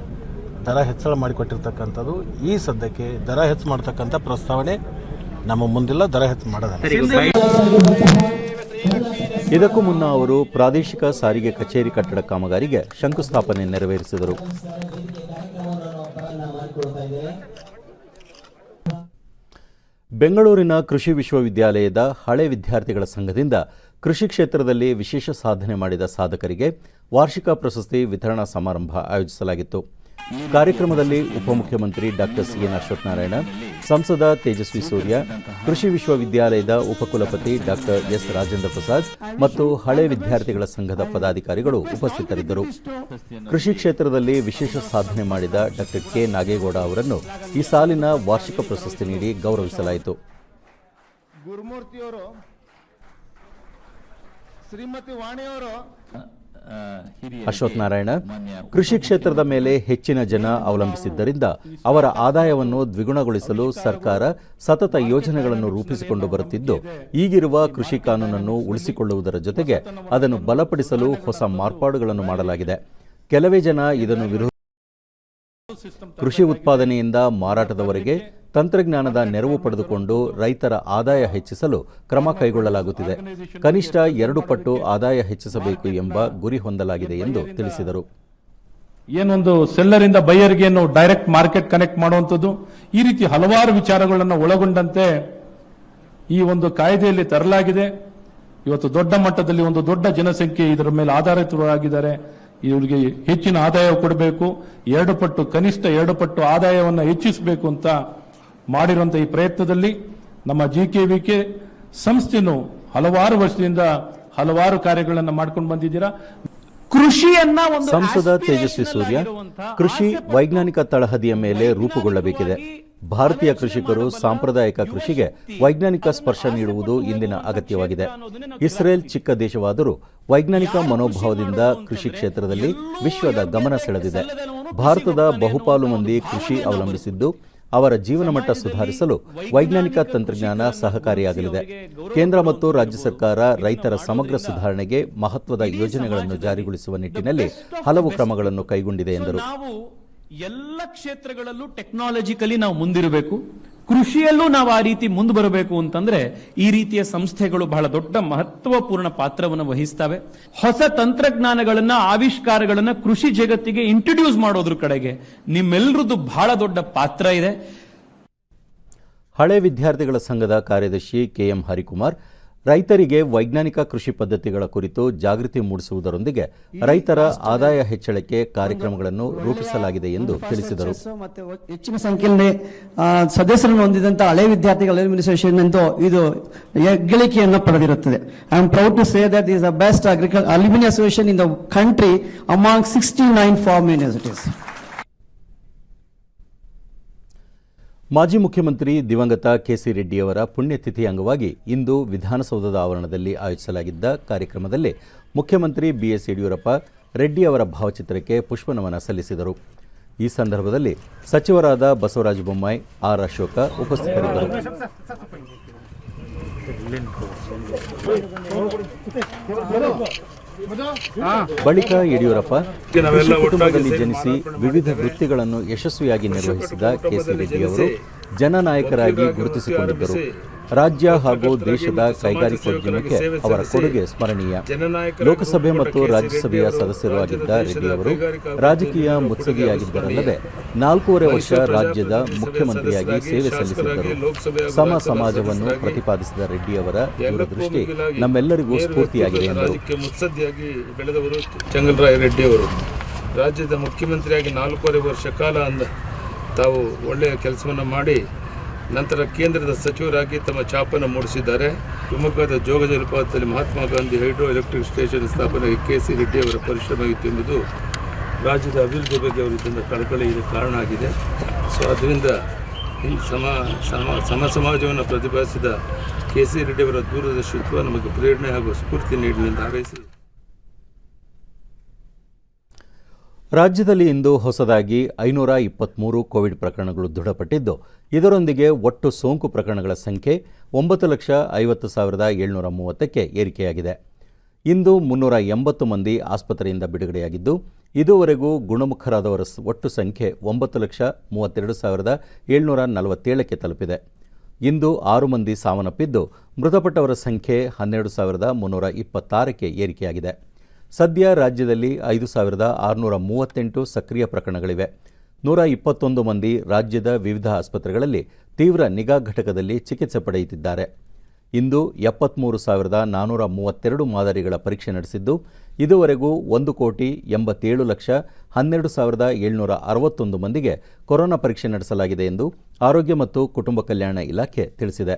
ದರ ಹೆಚ್ಚಳ ಮಾಡಿಕೊಟ್ಟಿರ್ತಕ್ಕಂಥದ್ದು. ಈ ಸದ್ಯಕ್ಕೆ ದರ ಹೆಚ್ಚು ಮಾಡ್ತಕ್ಕಂಥ ಪ್ರಸ್ತಾವನೆ ನಮ್ಮ ಮುಂದಿಲ್ಲ, ದರ ಹೆಚ್ಚು ಮಾಡೋದಲ್ಲ. ಇದಕ್ಕೂ ಮುನ್ನ ಅವರು ಪ್ರಾದೇಶಿಕ ಸಾರಿಗೆ ಕಚೇರಿ ಕಟ್ಟಡ ಕಾಮಗಾರಿಗೆ ಶಂಕುಸ್ಥಾಪನೆ ನೆರವೇರಿಸಿದರು. ಬೆಂಗಳೂರಿನ ಕೃಷಿ ವಿಶ್ವವಿದ್ಯಾಲಯದ ಹಳೆ ವಿದ್ಯಾರ್ಥಿಗಳ ಸಂಘದಿಂದ ಕೃಷಿ ಕ್ಷೇತ್ರದಲ್ಲಿ ವಿಶೇಷ ಸಾಧನೆ ಮಾಡಿದ ಸಾಧಕರಿಗೆ ವಾರ್ಷಿಕ ಪ್ರಶಸ್ತಿ ವಿತರಣಾ ಸಮಾರಂಭ ಆಯೋಜಿಸಲಾಗಿತ್ತು. ಕಾರ್ಯಕ್ರಮದಲ್ಲಿ ಉಪಮುಖ್ಯಮಂತ್ರಿ ಡಾಕ್ಟರ್ CN ಅಶ್ವತ್ಥನಾರಾಯಣ, ಸಂಸದ ತೇಜಸ್ವಿ ಸೂರ್ಯ, ಕೃಷಿ ವಿಶ್ವವಿದ್ಯಾಲಯದ ಉಪಕುಲಪತಿ ಡಾಕ್ಟರ್ S ರಾಜೇಂದ್ರ ಪ್ರಸಾದ್ ಮತ್ತು ಹಳೆ ವಿದ್ಯಾರ್ಥಿಗಳ ಸಂಘದ ಪದಾಧಿಕಾರಿಗಳು ಉಪಸ್ಥಿತರಿದ್ದರು. ಕೃಷಿ ಕ್ಷೇತ್ರದಲ್ಲಿ ವಿಶೇಷ ಸಾಧನೆ ಮಾಡಿದ ಡಾಕ್ಟರ್ K ನಾಗೇಗೌಡ ಅವರನ್ನು ಈ ಸಾಲಿನ ವಾರ್ಷಿಕ ಪ್ರಶಸ್ತಿ ನೀಡಿ ಗೌರವಿಸಲಾಯಿತು. ಗುರುಮೂರ್ತಿಯವರು, ಶ್ರೀಮತಿ ವಾಣಿಯವರು, ಅಶ್ವತ್ಥನಾರಾಯಣ, ಕೃಷಿ ಕ್ಷೇತ್ರದ ಮೇಲೆ ಹೆಚ್ಚಿನ ಜನ ಅವಲಂಬಿಸಿದ್ದರಿಂದ ಅವರ ಆದಾಯವನ್ನು ದ್ವಿಗುಣಗೊಳಿಸಲು ಸರ್ಕಾರ ಸತತ ಯೋಜನೆಗಳನ್ನು ರೂಪಿಸಿಕೊಂಡು ಬರುತ್ತಿದ್ದು, ಈಗಿರುವ ಕೃಷಿ ಕಾನೂನನ್ನು ಉಳಿಸಿಕೊಳ್ಳುವುದರ ಜೊತೆಗೆ ಅದನ್ನು ಬಲಪಡಿಸಲು ಹೊಸ ಮಾರ್ಪಾಡುಗಳನ್ನು ಮಾಡಲಾಗಿದೆ. ಕೆಲವೇ ಜನ ಇದನ್ನು ವಿರೋಧ ಕೃಷಿ ಉತ್ಪಾದನೆಯಿಂದ ಮಾರಾಟದವರೆಗೆ ತಂತ್ರಜ್ಞಾನದ ನೆರವು ಪಡೆದುಕೊಂಡು ರೈತರ ಆದಾಯ ಹೆಚ್ಚಿಸಲು ಕ್ರಮ ಕೈಗೊಳ್ಳಲಾಗುತ್ತಿದೆ. ಕನಿಷ್ಠ 2 ಪಟ್ಟು ಆದಾಯ ಹೆಚ್ಚಿಸಬೇಕು ಎಂಬ ಗುರಿ ಹೊಂದಲಾಗಿದೆ ಎಂದು ತಿಳಿಸಿದರು. ಏನೊಂದು ಸೆಲ್ಲರಿಂದ ಬೈಯರ್ಗೆ ಡೈರೆಕ್ಟ್ ಮಾರ್ಕೆಟ್ ಕನೆಕ್ಟ್ ಮಾಡುವಂಥದ್ದು, ಈ ರೀತಿ ಹಲವಾರು ವಿಚಾರಗಳನ್ನು ಒಳಗೊಂಡಂತೆ ಈ ಒಂದು ಕಾಯ್ದೆಯಲ್ಲಿ ತರಲಾಗಿದೆ. ಇವತ್ತು ದೊಡ್ಡ ಮಟ್ಟದಲ್ಲಿ ಒಂದು ದೊಡ್ಡ ಜನಸಂಖ್ಯೆ ಇದರ ಮೇಲೆ ಆಧಾರಿತರಾಗಿದ್ದಾರೆ. ಇವರಿಗೆ ಹೆಚ್ಚಿನ ಆದಾಯ ಕೊಡಬೇಕು, 2 ಪಟ್ಟು ಕನಿಷ್ಠ 2 ಪಟ್ಟು ಆದಾಯವನ್ನು ಹೆಚ್ಚಿಸಬೇಕು ಅಂತ ಮಾಡಿರುವಂತಹ ಈ ಪ್ರಯತ್ನದಲ್ಲಿ ನಮ್ಮ GKVK ಸಂಸ್ಥೆನೂ ಹಲವಾರು ವರ್ಷದಿಂದ ಹಲವಾರು ಕಾರ್ಯಗಳನ್ನು ಮಾಡ್ಕೊಂಡು ಬಂದಿದ್ದೀರಾ. ಕೃಷಿಯನ್ನ ಸಂಸದ ತೇಜಸ್ವಿ ಸೂರ್ಯ, ಕೃಷಿ ವೈಜ್ಞಾನಿಕ ತಳಹದಿಯ ಮೇಲೆ ರೂಪುಗೊಳ್ಳಬೇಕಿದೆ. ಭಾರತೀಯ ಕೃಷಿಕರು ಸಾಂಪ್ರದಾಯಿಕ ಕೃಷಿಗೆ ವೈಜ್ಞಾನಿಕ ಸ್ಪರ್ಶ ನೀಡುವುದು ಇಂದಿನ ಅಗತ್ಯವಾಗಿದೆ. ಇಸ್ರೇಲ್ ಚಿಕ್ಕ ದೇಶವಾದರೂ ವೈಜ್ಞಾನಿಕ ಮನೋಭಾವದಿಂದ ಕೃಷಿ ಕ್ಷೇತ್ರದಲ್ಲಿ ವಿಶ್ವದ ಗಮನ ಸೆಳೆದಿದೆ. ಭಾರತದ ಬಹುಪಾಲು ಮಂದಿ ಕೃಷಿ ಅವಲಂಬಿಸಿದ್ದು, ಅವರ ಜೀವನ ಮಟ್ಟ ಸುಧಾರಿಸಲು ವೈಜ್ಞಾನಿಕ ತಂತ್ರಜ್ಞಾನ ಸಹಕಾರಿಯಾಗಲಿದೆ. ಕೇಂದ್ರ ಮತ್ತು ರಾಜ್ಯ ಸರ್ಕಾರ ರೈತರ ಸಮಗ್ರ ಸುಧಾರಣೆಗೆ ಮಹತ್ವದ ಯೋಜನೆಗಳನ್ನು ಜಾರಿಗೊಳಿಸುವ ನಿಟ್ಟಿನಲ್ಲಿ ಹಲವು ಕ್ರಮಗಳನ್ನು ಕೈಗೊಂಡಿದೆ ಎಂದರು. ಎಲ್ಲ ಕ್ಷೇತ್ರಗಳಲ್ಲೂ ಟೆಕ್ನಾಲಜಿಕಲಿ ನಾವು ಮುಂದಿರಬೇಕು, ಕೃಷಿಯಲ್ಲೂ ನಾವು ಆ ರೀತಿ ಮುಂದೆ ಬರಬೇಕು ಅಂತಂದ್ರೆ ಈ ರೀತಿಯ ಸಂಸ್ಥೆಗಳು ಬಹಳ ದೊಡ್ಡ ಮಹತ್ವಪೂರ್ಣ ಪಾತ್ರವನ್ನು ವಹಿಸ್ತವೆ. ಹೊಸ ತಂತ್ರಜ್ಞಾನಗಳನ್ನ, ಆವಿಷ್ಕಾರಗಳನ್ನ ಕೃಷಿ ಜಗತ್ತಿಗೆ ಇಂಟ್ರೊಡ್ಯೂಸ್ ಮಾಡೋದ್ರ ಕಡೆಗೆ ನಿಮ್ಮೆಲ್ಲರದ್ದು ಬಹಳ ದೊಡ್ಡ ಪಾತ್ರ ಇದೆ. ಹಳೆ ವಿದ್ಯಾರ್ಥಿಗಳ ಸಂಘದ ಕಾರ್ಯದರ್ಶಿ KM ಹರಿಕುಮಾರ್, ರೈತರಿಗೆ ವೈಜ್ಞಾನಿಕ ಕೃಷಿ ಪದ್ಧತಿಗಳ ಕುರಿತು ಜಾಗೃತಿ ಮೂಡಿಸುವುದರೊಂದಿಗೆ ರೈತರ ಆದಾಯ ಹೆಚ್ಚಳಕ್ಕೆ ಕಾರ್ಯಕ್ರಮಗಳನ್ನು ರೂಪಿಸಲಾಗಿದೆ ಎಂದು ತಿಳಿಸಿದರು. ಹೆಚ್ಚಿನ ಸಂಖ್ಯೆಯಲ್ಲಿ ಸದಸ್ಯರನ್ನು ಹೊಂದಿದಂತಹ ಹಳೆ ವಿದ್ಯಾರ್ಥಿಗಳ ಅಡ್ಮಿನಿಸ್ಟ್ರೇಷನ್ ಎಂದು ಇದು ಹೆಗ್ಗಳಿಕೆಯನ್ನು ಪಡೆದಿರುತ್ತದೆ. I am proud to say that is the best alumni association in the country among 69 farm universities. ಮಾಜಿ ಮುಖ್ಯಮಂತ್ರಿ ದಿವಂಗತ KC ರೆಡ್ಡಿಯವರ ಪುಣ್ಯತಿಥಿ ಅಂಗವಾಗಿ ಇಂದು ವಿಧಾನಸೌಧದ ಆವರಣದಲ್ಲಿ ಆಯೋಜಿಸಲಾಗಿದ್ದ ಕಾರ್ಯಕ್ರಮದಲ್ಲಿ ಮುಖ್ಯಮಂತ್ರಿ BS ಯಡಿಯೂರಪ್ಪ ರೆಡ್ಡಿ ಅವರ ಭಾವಚಿತ್ರಕ್ಕೆ ಪುಷ್ಪನಮನ ಸಲ್ಲಿಸಿದರು. ಈ ಸಂದರ್ಭದಲ್ಲಿ ಸಚಿವರಾದ ಬಸವರಾಜ ಬೊಮ್ಮಾಯಿ, R ಅಶೋಕ ಉಪಸ್ಥಿತರಿದ್ದರು. ಬಳಿಕ ಯಡಿಯೂರಪ್ಪ ಕೃಷಿ ಕುಟುಂಬದಲ್ಲಿ ಜನಿಸಿ ವಿವಿಧ ವೃತ್ತಿಗಳನ್ನು ಯಶಸ್ವಿಯಾಗಿ ನಿರ್ವಹಿಸಿದ ಕೆಸಿ ರೆಡ್ಡಿ ಅವರು ಜನನಾಯಕರಾಗಿ ಗುರುತಿಸಿಕೊಂಡಿದ್ದರು. ರಾಜ್ಯ ಹಾಗೂ ದೇಶದ ಕೈಗಾರಿಕೋದ್ಯಮಕ್ಕೆ ಅವರ ಕೊಡುಗೆ ಸ್ಮರಣೀಯ. ಲೋಕಸಭೆ ಮತ್ತು ರಾಜ್ಯಸಭೆಯ ಸದಸ್ಯರೂ ಆಗಿದ್ದ ರೆಡ್ಡಿ ಅವರು ರಾಜಕೀಯ ಮುತ್ಸದಿಯಾಗಿದ್ದರಲ್ಲದೆ 4.5 ವರ್ಷ ರಾಜ್ಯದ ಮುಖ್ಯಮಂತ್ರಿಯಾಗಿ ಸೇವೆ ಸಲ್ಲಿಸಿದ್ದರು. ಸಮ ಸಮಾಜವನ್ನು ಪ್ರತಿಪಾದಿಸಿದ ರೆಡ್ಡಿ ಅವರ ದೂರದೃಷ್ಟಿ ನಮ್ಮೆಲ್ಲರಿಗೂ ಸ್ಫೂರ್ತಿಯಾಗಿದೆ ಎಂದರು. ಮುತ್ಸದ್ದಿಯಾಗಿ ಬೆಳೆದವರು ಚೆಂಗಲರಾಯ ರೆಡ್ಡಿ ಅವರು ರಾಜ್ಯದ ಮುಖ್ಯಮಂತ್ರಿಯಾಗಿ 4.5 ವರ್ಷ ಕಾಲ ತಾವು ಒಳ್ಳೆಯ ಕೆಲಸವನ್ನು ಮಾಡಿ ನಂತರ ಕೇಂದ್ರದ ಸಚಿವರಾಗಿ ತಮ್ಮ ಛಾಪನ್ನು ಮೂಡಿಸಿದ್ದಾರೆ. ಶಿವಮೊಗ್ಗದ ಜೋಗ ಜಲಪಾತದಲ್ಲಿ Mahatma Gandhi hydro electric station ಸ್ಥಾಪನೆಗೆ ಕೆಸಿ ರೆಡ್ಡಿ ಅವರ ಪರಿಶ್ರಮ ಇತ್ತು ಎಂಬುದು ರಾಜ್ಯದ ಅಭಿವೃದ್ಧಿ ಬಗ್ಗೆ ಅವರಿದ್ದ ಕಳಕಳಿಗೆ ಕಾರಣ ಆಗಿದೆ. ಸೊ ಅದರಿಂದ ಸಮಾಜವನ್ನು ಪ್ರತಿಪಾದಿಸಿದ ಕೆಸಿ ರೆಡ್ಡಿ ಅವರ ದೂರದರ್ಶಿತ್ವ ನಮಗೆ ಪ್ರೇರಣೆ ಹಾಗೂ ಸ್ಫೂರ್ತಿ ನೀಡಲಿ ಎಂದು ಹಾರೈಸಿ. ರಾಜ್ಯದಲ್ಲಿ ಇಂದು ಹೊಸದಾಗಿ 523 ಕೋವಿಡ್ ಪ್ರಕರಣಗಳು ದೃಢಪಟ್ಟಿದ್ದು, ಇದರೊಂದಿಗೆ ಒಟ್ಟು ಸೋಂಕು ಪ್ರಕರಣಗಳ ಸಂಖ್ಯೆ 9,50,730ಕ್ಕೆ ಏರಿಕೆಯಾಗಿದೆ. ಇಂದು 380 ಮಂದಿ ಆಸ್ಪತ್ರೆಯಿಂದ ಬಿಡುಗಡೆಯಾಗಿದ್ದು, ಇದುವರೆಗೂ ಗುಣಮುಖರಾದವರ ಒಟ್ಟು ಸಂಖ್ಯೆ 9,32,747ಕ್ಕೆ ತಲುಪಿದೆ. ಇಂದು 6 ಮಂದಿ ಸಾವನ್ನಪ್ಪಿದ್ದು, ಮೃತಪಟ್ಟವರ ಸಂಖ್ಯೆ 12,326ಕ್ಕೆ ಏರಿಕೆಯಾಗಿದೆ. ಸದ್ಯ ರಾಜ್ಯದಲ್ಲಿ 5,638 ಸಕ್ರಿಯ ಪ್ರಕರಣಗಳಿವೆ. 121 ಮಂದಿ ರಾಜ್ಯದ ವಿವಿಧ ಆಸ್ಪತ್ರೆಗಳಲ್ಲಿ ತೀವ್ರ ನಿಗಾ ಘಟಕದಲ್ಲಿ ಚಿಕಿತ್ಸೆ ಪಡೆಯುತ್ತಿದ್ದಾರೆ. ಇಂದು 73,432 ಮಾದರಿಗಳ ಪರೀಕ್ಷೆ ನಡೆಸಿದ್ದು, ಇದುವರೆಗೂ 1,87,12,761 ಮಂದಿಗೆ ಕೊರೋನಾ ಪರೀಕ್ಷೆ ನಡೆಸಲಾಗಿದೆ ಎಂದು ಆರೋಗ್ಯ ಮತ್ತು ಕುಟುಂಬ ಕಲ್ಯಾಣ ಇಲಾಖೆ ತಿಳಿಸಿದೆ.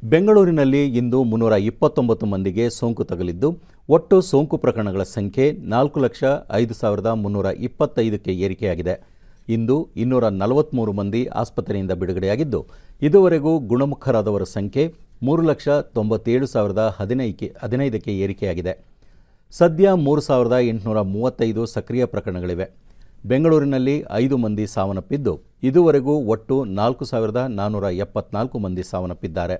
ಬೆಂಗಳೂರಿನಲ್ಲಿ ಇಂದು 329 ಮಂದಿಗೆ ಸೋಂಕು ತಗುಲಿದ್ದು, ಒಟ್ಟು ಸೋಂಕು ಪ್ರಕರಣಗಳ ಸಂಖ್ಯೆ 4,05,325ಕ್ಕೆ ಏರಿಕೆಯಾಗಿದೆ. ಇಂದು 243 ಮಂದಿ ಆಸ್ಪತ್ರೆಯಿಂದ ಬಿಡುಗಡೆಯಾಗಿದ್ದು, ಇದುವರೆಗೂ ಗುಣಮುಖರಾದವರ ಸಂಖ್ಯೆ 3,97,015ಕ್ಕೆ ಏರಿಕೆಯಾಗಿದೆ. ಸದ್ಯ 3,835 ಸಕ್ರಿಯ ಪ್ರಕರಣಗಳಿವೆ. ಬೆಂಗಳೂರಿನಲ್ಲಿ 5 ಮಂದಿ ಸಾವನ್ನಪ್ಪಿದ್ದು, ಇದುವರೆಗೂ ಒಟ್ಟು 4,474 ಮಂದಿ ಸಾವನ್ನಪ್ಪಿದ್ದಾರೆ.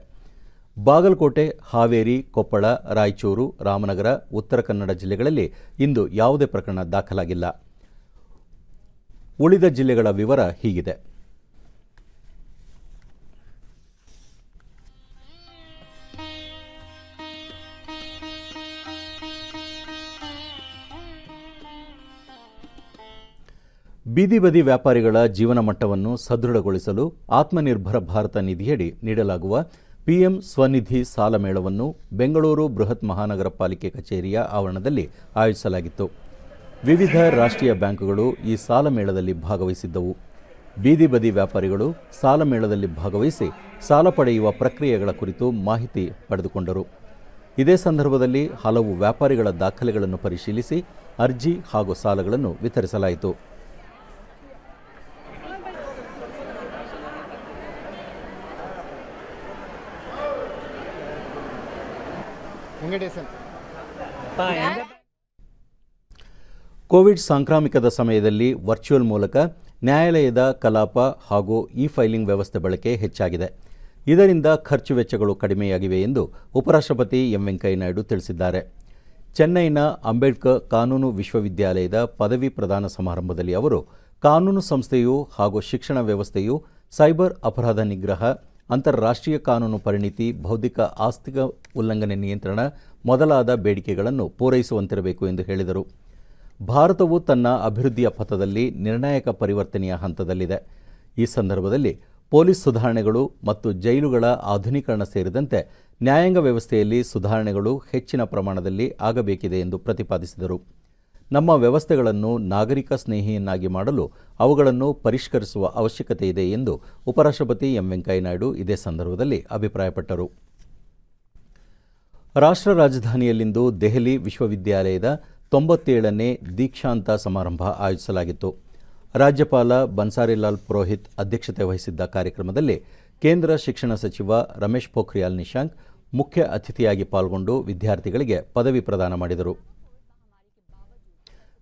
ಬಾಗಲಕೋಟೆ, ಹಾವೇರಿ, ಕೊಪ್ಪಳ, ರಾಯಚೂರು, ರಾಮನಗರ, ಉತ್ತರ ಕನ್ನಡ ಜಿಲ್ಲೆಗಳಲ್ಲಿ ಇಂದು ಯಾವುದೇ ಪ್ರಕರಣ ದಾಖಲಾಗಿಲ್ಲ. ಉಳಿದ ಜಿಲ್ಲೆಗಳ ವಿವರ ಹೀಗಿದೆ. ಬೀದಿ ಬದಿ ವ್ಯಾಪಾರಿಗಳ ಜೀವನ ಮಟ್ಟವನ್ನು ಸದೃಢಗೊಳಿಸಲು ಆತ್ಮನಿರ್ಭರ ಭಾರತ ನಿಧಿಯಡಿ ನೀಡಲಾಗುವ ಪಿಎಂ ಸ್ವನಿಧಿ ಸಾಲ ಮೇಳವನ್ನು ಬೆಂಗಳೂರು ಬೃಹತ್ ಮಹಾನಗರ ಪಾಲಿಕೆ ಕಚೇರಿಯ ಆವರಣದಲ್ಲಿ ಆಯೋಜಿಸಲಾಗಿತ್ತು. ವಿವಿಧ ರಾಷ್ಟ್ರೀಯ ಬ್ಯಾಂಕುಗಳು ಈ ಸಾಲ ಮೇಳದಲ್ಲಿ ಭಾಗವಹಿಸಿದ್ದವು. ಬೀದಿ ಬದಿ ವ್ಯಾಪಾರಿಗಳು ಸಾಲ ಮೇಳದಲ್ಲಿ ಭಾಗವಹಿಸಿ ಸಾಲ ಪಡೆಯುವ ಪ್ರಕ್ರಿಯೆಗಳ ಕುರಿತು ಮಾಹಿತಿ ಪಡೆದುಕೊಂಡರು. ಇದೇ ಸಂದರ್ಭದಲ್ಲಿ ಹಲವು ವ್ಯಾಪಾರಿಗಳ ದಾಖಲೆಗಳನ್ನು ಪರಿಶೀಲಿಸಿ ಅರ್ಜಿ ಹಾಗೂ ಸಾಲಗಳನ್ನು ವಿತರಿಸಲಾಯಿತು. ಕೋವಿಡ್ ಸಾಂಕ್ರಾಮಿಕದ ಸಮಯದಲ್ಲಿ ವರ್ಚುವಲ್ ಮೂಲಕ ನ್ಯಾಯಾಲಯದ ಕಲಾಪ ಹಾಗೂ ಇ-ಫೈಲಿಂಗ್ ವ್ಯವಸ್ಥೆ ಬಳಕೆ ಹೆಚ್ಚಾಗಿದೆ. ಇದರಿಂದ ಖರ್ಚು ವೆಚ್ಚಗಳು ಕಡಿಮೆಯಾಗಿವೆ ಎಂದು ಉಪರಾಷ್ಟ್ರಪತಿ ಎಂ ವೆಂಕಯ್ಯನಾಯ್ಡು ತಿಳಿಸಿದ್ದಾರೆ. ಚೆನ್ನೈನ ಅಂಬೇಡ್ಕರ್ ಕಾನೂನು ವಿಶ್ವವಿದ್ಯಾಲಯದ ಪದವಿ ಪ್ರದಾನ ಸಮಾರಂಭದಲ್ಲಿ ಅವರು ಕಾನೂನು ಸಂಸ್ಥೆಯು ಹಾಗೂ ಶಿಕ್ಷಣ ವ್ಯವಸ್ಥೆಯು ಸೈಬರ್ ಅಪರಾಧ ನಿಗ್ರಹ, ಅಂತಾರಾಷ್ಟ್ರೀಯ ಕಾನೂನು ಪರಿಣಿತಿ, ಬೌದ್ಧಿಕ ಆಸ್ತಿಕ ಉಲ್ಲಂಘನೆ ನಿಯಂತ್ರಣ ಮೊದಲಾದ ಬೇಡಿಕೆಗಳನ್ನು ಪೂರೈಸುವಂತಿರಬೇಕು ಎಂದು ಹೇಳಿದರು. ಭಾರತವು ತನ್ನ ಅಭಿವೃದ್ಧಿಯ ಪಥದಲ್ಲಿ ನಿರ್ಣಾಯಕ ಪರಿವರ್ತನೆಯ ಹಂತದಲ್ಲಿದೆ. ಈ ಸಂದರ್ಭದಲ್ಲಿ ಪೊಲೀಸ್ ಸುಧಾರಣೆಗಳು ಮತ್ತು ಜೈಲುಗಳ ಆಧುನೀಕರಣ ಸೇರಿದಂತೆ ನ್ಯಾಯಾಂಗ ವ್ಯವಸ್ಥೆಯಲ್ಲಿ ಸುಧಾರಣೆಗಳು ಹೆಚ್ಚಿನ ಪ್ರಮಾಣದಲ್ಲಿ ಆಗಬೇಕಿದೆ ಎಂದು ಪ್ರತಿಪಾದಿಸಿದರು. ನಮ್ಮ ವ್ಯವಸ್ಥೆಗಳನ್ನು ನಾಗರಿಕ ಸ್ನೇಹಿಯನ್ನಾಗಿ ಮಾಡಲು ಅವುಗಳನ್ನು ಪರಿಷ್ಕರಿಸುವ ಅವಶ್ಯಕತೆ ಇದೆ ಎಂದು ಉಪರಾಷ್ಟ್ರಪತಿ ಎಂ ವೆಂಕಯ್ಯನಾಯ್ಡು ಇದೇ ಸಂದರ್ಭದಲ್ಲಿ ಅಭಿಪ್ರಾಯಪಟ್ಟರು. ರಾಷ್ಟ್ರ ರಾಜಧಾನಿಯಲ್ಲಿಂದು ದೆಹಲಿ ವಿಶ್ವವಿದ್ಯಾಲಯದ 97ನೇ ದೀಕ್ಷಾಂತ ಸಮಾರಂಭ ಆಯೋಜಿಸಲಾಗಿತ್ತು. ರಾಜ್ಯಪಾಲ ಬನ್ಸಾರಿಲಾಲ್ ಪುರೋಹಿತ್ ಅಧ್ಯಕ್ಷತೆ ವಹಿಸಿದ್ದ ಕಾರ್ಯಕ್ರಮದಲ್ಲಿ ಕೇಂದ್ರ ಶಿಕ್ಷಣ ಸಚಿವ ರಮೇಶ್ ಪೋಖ್ರಿಯಾಲ್ ನಿಶಾಂಕ್ ಮುಖ್ಯ ಅತಿಥಿಯಾಗಿ ಪಾಲ್ಗೊಂಡು ವಿದ್ಯಾರ್ಥಿಗಳಿಗೆ ಪದವಿ ಪ್ರದಾನ ಮಾಡಿದರು.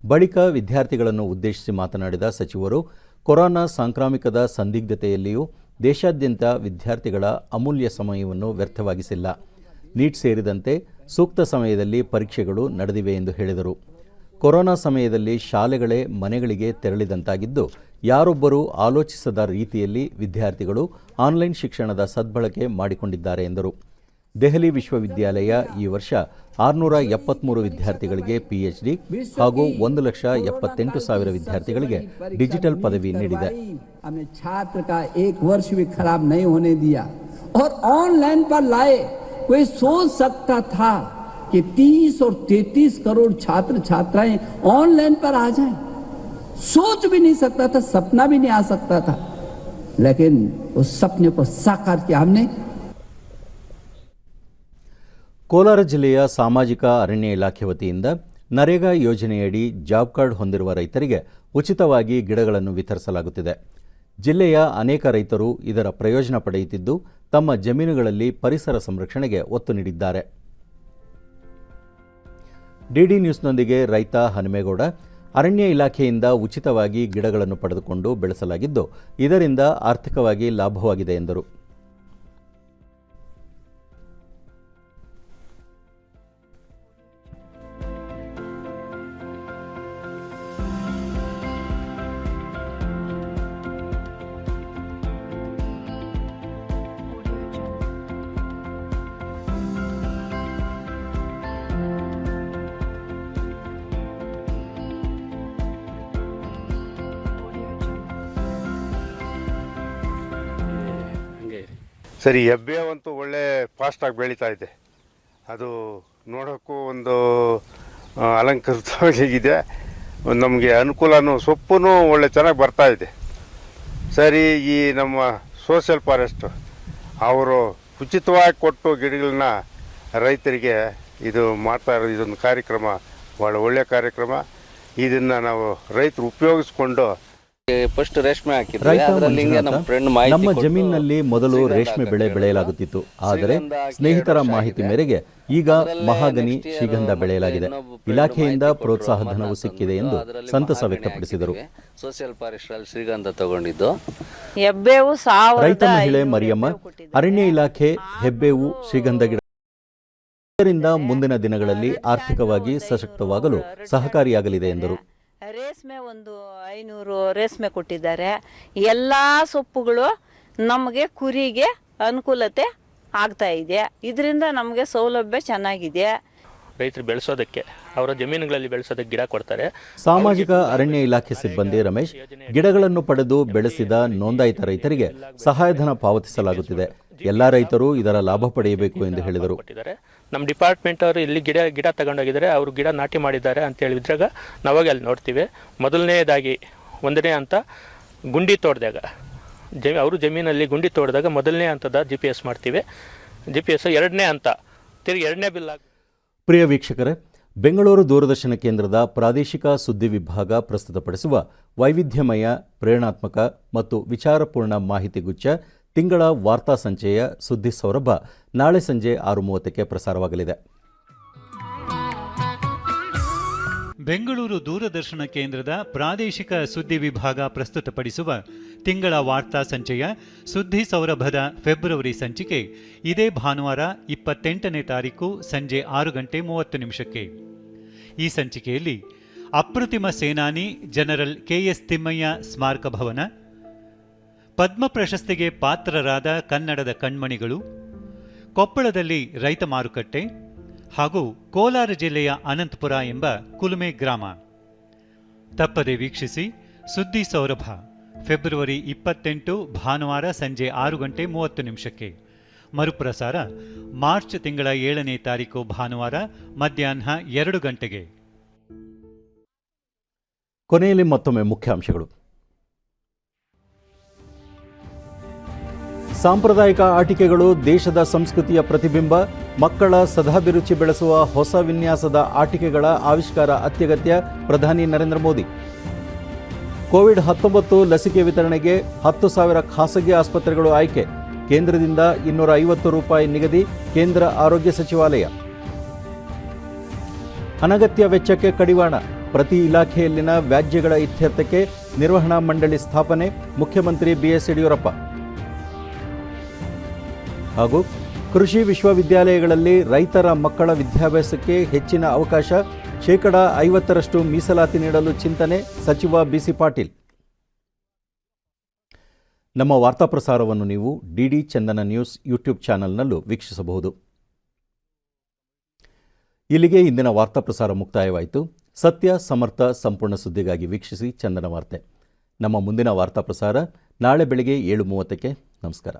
ಬಳಿಕ ವಿದ್ಯಾರ್ಥಿಗಳನ್ನು ಉದ್ದೇಶಿಸಿ ಮಾತನಾಡಿದ ಸಚಿವರು ಕೊರೋನಾ ಸಾಂಕ್ರಾಮಿಕದ ಸಂದಿಗ್ಧತೆಯಲ್ಲಿಯೂ ದೇಶಾದ್ಯಂತ ವಿದ್ಯಾರ್ಥಿಗಳ ಅಮೂಲ್ಯ ಸಮಯವನ್ನು ವ್ಯರ್ಥವಾಗಿಸಿಲ್ಲ. ನೀಟ್ ಸೇರಿದಂತೆ ಸೂಕ್ತ ಸಮಯದಲ್ಲಿ ಪರೀಕ್ಷೆಗಳು ನಡೆದಿವೆ ಎಂದು ಹೇಳಿದರು. ಕೊರೋನಾ ಸಮಯದಲ್ಲಿ ಶಾಲೆಗಳೇ ಮನೆಗಳಿಗೆ ತೆರಳಿದಂತಾಗಿದ್ದು, ಯಾರೊಬ್ಬರೂ ಆಲೋಚಿಸದ ರೀತಿಯಲ್ಲಿ ವಿದ್ಯಾರ್ಥಿಗಳು ಆನ್ಲೈನ್ ಶಿಕ್ಷಣದ ಸದ್ಬಳಕೆ ಮಾಡಿಕೊಂಡಿದ್ದಾರೆ ಎಂದರು. ದೆಹಲಿ ವಿಶ್ವವಿದ್ಯಾಲಯ ಈ ವರ್ಷ 673 ವಿದ್ಯಾರ್ಥಿಗಳಿಗೆ ಪಿಎಚ್ಡಿ ಹಾಗೂ 1,78,000 ವಿದ್ಯಾರ್ಥಿಗಳಿಗೆ ಡಿಜಿಟಲ್ ಪದವಿ ನೀಡಿದೆ. हमने छात्र का एक वर्ष भी खराब नहीं होने दिया और ऑनलाइन पर लाए. कोई सोच सकता था कि 30 और 33 करोड़ छात्र छात्राएं ऑनलाइन पर आ जाएं? सोच भी नहीं सकता था, सपना भी नहीं आ सकता था, लेकिन उस सपने को साकार किया हमने. ಕೋಲಾರ ಜಿಲ್ಲೆಯ ಸಾಮಾಜಿಕ ಅರಣ್ಯ ಇಲಾಖೆ ವತಿಯಿಂದ ನರೇಗಾ ಯೋಜನೆಯಡಿ ಜಾಬ್ ಕಾರ್ಡ್ ಹೊಂದಿರುವ ರೈತರಿಗೆ ಉಚಿತವಾಗಿ ಗಿಡಗಳನ್ನು ವಿತರಿಸಲಾಗುತ್ತಿದೆ. ಜಿಲ್ಲೆಯ ಅನೇಕ ರೈತರು ಇದರ ಪ್ರಯೋಜನ ಪಡೆಯುತ್ತಿದ್ದು, ತಮ್ಮ ಜಮೀನುಗಳಲ್ಲಿ ಪರಿಸರ ಸಂರಕ್ಷಣೆಗೆ ಒತ್ತು ನೀಡಿದ್ದಾರೆ. ಡಿಡಿ ನ್ಯೂಸ್ನೊಂದಿಗೆ ರೈತ ಹನುಮೇಗೌಡ, ಅರಣ್ಯ ಇಲಾಖೆಯಿಂದ ಉಚಿತವಾಗಿ ಗಿಡಗಳನ್ನು ಪಡೆದುಕೊಂಡು ಬೆಳೆಸಲಾಗಿದ್ದು, ಇದರಿಂದ ಆರ್ಥಿಕವಾಗಿ ಲಾಭವಾಗಿದೆ ಎಂದರು. ಸರಿ, ಹೆಬ್ಬೇವಂತೂ ಒಳ್ಳೆ ಫಾಸ್ಟಾಗಿ ಬೆಳೀತಾ ಇದೆ. ಅದು ನೋಡೋಕ್ಕೂ ಒಂದು ಅಲಂಕೃತವಾಗಿದೆ. ನಮಗೆ ಅನುಕೂಲನೂ, ಸೊಪ್ಪು ಒಳ್ಳೆ ಚೆನ್ನಾಗಿ ಬರ್ತಾ ಇದೆ. ಸರಿ, ಈ ನಮ್ಮ ಸೋಷಿಯಲ್ ಫಾರೆಸ್ಟ್ ಅವರು ಉಚಿತವಾಗಿ ಕೊಟ್ಟು ಗಿಡಗಳನ್ನ ರೈತರಿಗೆ ಇದು ಮಾಡ್ತಾ ಇರೋದು, ಇದೊಂದು ಕಾರ್ಯಕ್ರಮ ಭಾಳ ಒಳ್ಳೆಯ ಕಾರ್ಯಕ್ರಮ. ಇದನ್ನು ನಾವು ರೈತರು ಉಪಯೋಗಿಸ್ಕೊಂಡು ಫಸ್ಟ್ ರೇಷ್ಮೆ ಹಾಕಿದ್ವಿ. ರೈತ ನಮ್ಮ ಜಮೀನಿನಲ್ಲಿ ಮೊದಲು ರೇಷ್ಮೆ ಬೆಳೆ ಬೆಳೆಯಲಾಗುತ್ತಿತ್ತು. ಆದರೆ ಸ್ನೇಹಿತರ ಮಾಹಿತಿ ಮೇರೆಗೆ ಈಗ ಮಹಾಗನಿ, ಶ್ರೀಗಂಧ ಬೆಳೆಯಲಾಗಿದೆ. ಇಲಾಖೆಯಿಂದ ಪ್ರೋತ್ಸಾಹ ಧನವು ಸಿಕ್ಕಿದೆ ಎಂದು ಸಂತಸ ವ್ಯಕ್ತಪಡಿಸಿದರು. ಸೋಷಿಯಲ್ ಫಾರೆಸ್ಟ್ ಅಲ್ಲಿ ಶ್ರೀಗಂಧ ತಗೊಂಡಿದ್ದು. ರೈತ ಮಹಿಳೆ ಮರಿಯಮ್ಮ, ಅರಣ್ಯ ಇಲಾಖೆ ಹೆಬ್ಬೇವು, ಶ್ರೀಗಂಧ ಗಿಡ ಇದರಿಂದ ಮುಂದಿನ ದಿನಗಳಲ್ಲಿ ಆರ್ಥಿಕವಾಗಿ ಸಶಕ್ತವಾಗಲು ಸಹಕಾರಿಯಾಗಲಿದೆ ಎಂದರು. ರೇಷ್ಮೆ ಒಂದು 500 ರೇಷ್ಮೆ ಕೊಟ್ಟಿದ್ದಾರೆ. ಎಲ್ಲ ಸೊಪ್ಪುಗಳು ನಮಗೆ ಕುರಿಗೆ ಅನುಕೂಲತೆ ಆಗ್ತಾ ಇದೆ. ಇದರಿಂದ ನಮಗೆ ಸೌಲಭ್ಯ ಚೆನ್ನಾಗಿದೆ. ರೈತರು ಬೆಳೆಸೋದಕ್ಕೆ, ಅವರ ಜಮೀನುಗಳಲ್ಲಿ ಬೆಳೆಸೋದಕ್ಕೆ ಗಿಡ ಕೊಡ್ತಾರೆ. ಸಾಮಾಜಿಕ ಅರಣ್ಯ ಇಲಾಖೆ ಸಿಬ್ಬಂದಿ ರಮೇಶ್, ಗಿಡಗಳನ್ನು ಪಡೆದು ಬೆಳೆಸಿದ ನೋಂದಾಯಿತ ರೈತರಿಗೆ ಸಹಾಯಧನ ಪಾವತಿಸಲಾಗುತ್ತಿದೆ. ಎಲ್ಲ ರೈತರು ಇದರ ಲಾಭ ಪಡೆಯಬೇಕು ಎಂದು ಹೇಳಿದರು. ನಮ್ಮ ಡಿಪಾರ್ಟ್ಮೆಂಟ್ ಅವರು ಇಲ್ಲಿ ಗಿಡ ತಗೊಂಡೋಗಿದ್ದಾರೆ, ಅವರು ಗಿಡ ನಾಟಿ ಮಾಡಿದ್ದಾರೆ ಅಂತ ಹೇಳಿದ್ರಾಗ ನಾವಾಗ ಅಲ್ಲಿ ನೋಡ್ತೀವಿ. ಮೊದಲನೇದಾಗಿ 1ನೇ ಹಂತ ಗುಂಡಿ ತೋಡಿದಾಗ, ಅವರು ಜಮೀನಲ್ಲಿ ಗುಂಡಿ ತೋಡಿದಾಗ ಮೊದಲನೇ ಹಂತದ GPS ಮಾಡ್ತೀವಿ. GPS 2ನೇ ಹಂತ, ತಿರುಗಿ 2ನೇ ಬಿಲ್. ಪ್ರಿಯ ವೀಕ್ಷಕರೇ, ಬೆಂಗಳೂರು ದೂರದರ್ಶನ ಕೇಂದ್ರದ ಪ್ರಾದೇಶಿಕ ಸುದ್ದಿ ವಿಭಾಗ ಪ್ರಸ್ತುತಪಡಿಸುವ ವೈವಿಧ್ಯಮಯ, ಪ್ರೇರಣಾತ್ಮಕ ಮತ್ತು ವಿಚಾರಪೂರ್ಣ ಮಾಹಿತಿಗುಚ್ಛ ತಿಂಗಳ ವಾರ್ತಾ ಸಂಚೆಯ ಸುದ್ದಿ ಸೌರಭ ನಾಳೆ ಸಂಜೆ 6:30ಕ್ಕೆ ಪ್ರಸಾರವಾಗಲಿದೆ. ಬೆಂಗಳೂರು ದೂರದರ್ಶನ ಕೇಂದ್ರದ ಪ್ರಾದೇಶಿಕ ಸುದ್ದಿ ವಿಭಾಗ ಪ್ರಸ್ತುತಪಡಿಸುವ ತಿಂಗಳ ವಾರ್ತಾ ಸಂಚೆಯ ಸುದ್ದಿ ಸೌರಭದ ಫೆಬ್ರವರಿ ಸಂಚಿಕೆ ಇದೇ ಭಾನುವಾರ 28ನೇ ತಾರೀಕು ಸಂಜೆ 6:30 ಈ ಸಂಚಿಕೆಯಲ್ಲಿ ಅಪ್ರತಿಮ ಸೇನಾನಿ ಜನರಲ್ KS ತಿಮ್ಮಯ್ಯ ಸ್ಮಾರಕ ಭವನ, ಪದ್ಮ ಪ್ರಶಸ್ತಿಗೆ ಪಾತ್ರರಾದ ಕನ್ನಡದ ಕಣ್ಮಣಿಗಳು, ಕೊಪ್ಪಳದಲ್ಲಿ ರೈತ ಮಾರುಕಟ್ಟೆ ಹಾಗೂ ಕೋಲಾರ ಜಿಲ್ಲೆಯ ಅನಂತಪುರ ಎಂಬ ಕುಲುಮೆ ಗ್ರಾಮ. ತಪ್ಪದೆ ವೀಕ್ಷಿಸಿ ಸುದ್ದಿ ಸೌರಭ ಫೆಬ್ರವರಿ 28 ಭಾನುವಾರ ಸಂಜೆ 6:30 ಮರುಪ್ರಸಾರ ಮಾರ್ಚ್ ತಿಂಗಳ 7ನೇ ತಾರೀಕು ಭಾನುವಾರ ಮಧ್ಯಾಹ್ನ 2 ಗಂಟೆಗೆ. ಕೊನೆಯಲ್ಲಿ ಮತ್ತೊಮ್ಮೆ ಮುಖ್ಯಾಂಶಗಳು. ಸಾಂಪ್ರದಾಯಿಕ ಆಟಿಕೆಗಳು ದೇಶದ ಸಂಸ್ಕೃತಿಯ ಪ್ರತಿಬಿಂಬ. ಮಕ್ಕಳ ಸದಾಭಿರುಚಿ ಬೆಳೆಸುವ ಹೊಸ ವಿನ್ಯಾಸದ ಆಟಿಕೆಗಳ ಆವಿಷ್ಕಾರ ಅತ್ಯಗತ್ಯ. ಪ್ರಧಾನಿ ನರೇಂದ್ರ ಮೋದಿ. ಕೋವಿಡ್-19 ಲಸಿಕೆ ವಿತರಣೆಗೆ 10,000 ಖಾಸಗಿ ಆಸ್ಪತ್ರೆಗಳು ಆಯ್ಕೆ. ಕೇಂದ್ರದಿಂದ ₹250 ನಿಗದಿ. ಕೇಂದ್ರ ಆರೋಗ್ಯ ಸಚಿವಾಲಯ. ಅನಗತ್ಯ ವೆಚ್ಚಕ್ಕೆ ಕಡಿವಾಣ. ಪ್ರತಿ ಇಲಾಖೆಯಲ್ಲಿನ ವ್ಯಾಜ್ಯಗಳ ಇತ್ಯರ್ಥಕ್ಕೆ ನಿರ್ವಹಣಾ ಮಂಡಳಿ ಸ್ಥಾಪನೆ, ಮುಖ್ಯಮಂತ್ರಿ ಬಿಎಸ್ ಯಡಿಯೂರಪ್ಪ. ಹಾಗೂ ಕೃಷಿ ವಿಶ್ವವಿದ್ಯಾಲಯಗಳಲ್ಲಿ ರೈತರ ಮಕ್ಕಳ ವಿದ್ಯಾಭ್ಯಾಸಕ್ಕೆ ಹೆಚ್ಚಿನ ಅವಕಾಶ, 50% ಮೀಸಲಾತಿ ನೀಡಲು ಚಿಂತನೆ, ಸಚಿವ ಬಿಸಿ ಪಾಟೀಲ್. ನಮ್ಮ ವಾರ್ತಾ ಪ್ರಸಾರವನ್ನು ನೀವು ಡಿಡಿ ಚಂದನ ನ್ಯೂಸ್ ಯೂಟ್ಯೂಬ್ ಚಾನೆಲ್ನಲ್ಲೂ ವೀಕ್ಷಿಸಬಹುದು. ಇಲ್ಲಿಗೆ ಇಂದಿನ ವಾರ್ತಾ ಪ್ರಸಾರ ಮುಕ್ತಾಯವಾಯಿತು. ಸತ್ಯ, ಸಮರ್ಥ, ಸಂಪೂರ್ಣ ಸುದ್ದಿಗಾಗಿ ವೀಕ್ಷಿಸಿ ಚಂದನ ವಾರ್ತೆ. ನಮ್ಮ ಮುಂದಿನ ವಾರ್ತಾ ಪ್ರಸಾರ ನಾಳೆ ಬೆಳಗ್ಗೆ 7:30ಕ್ಕೆ. ನಮಸ್ಕಾರ.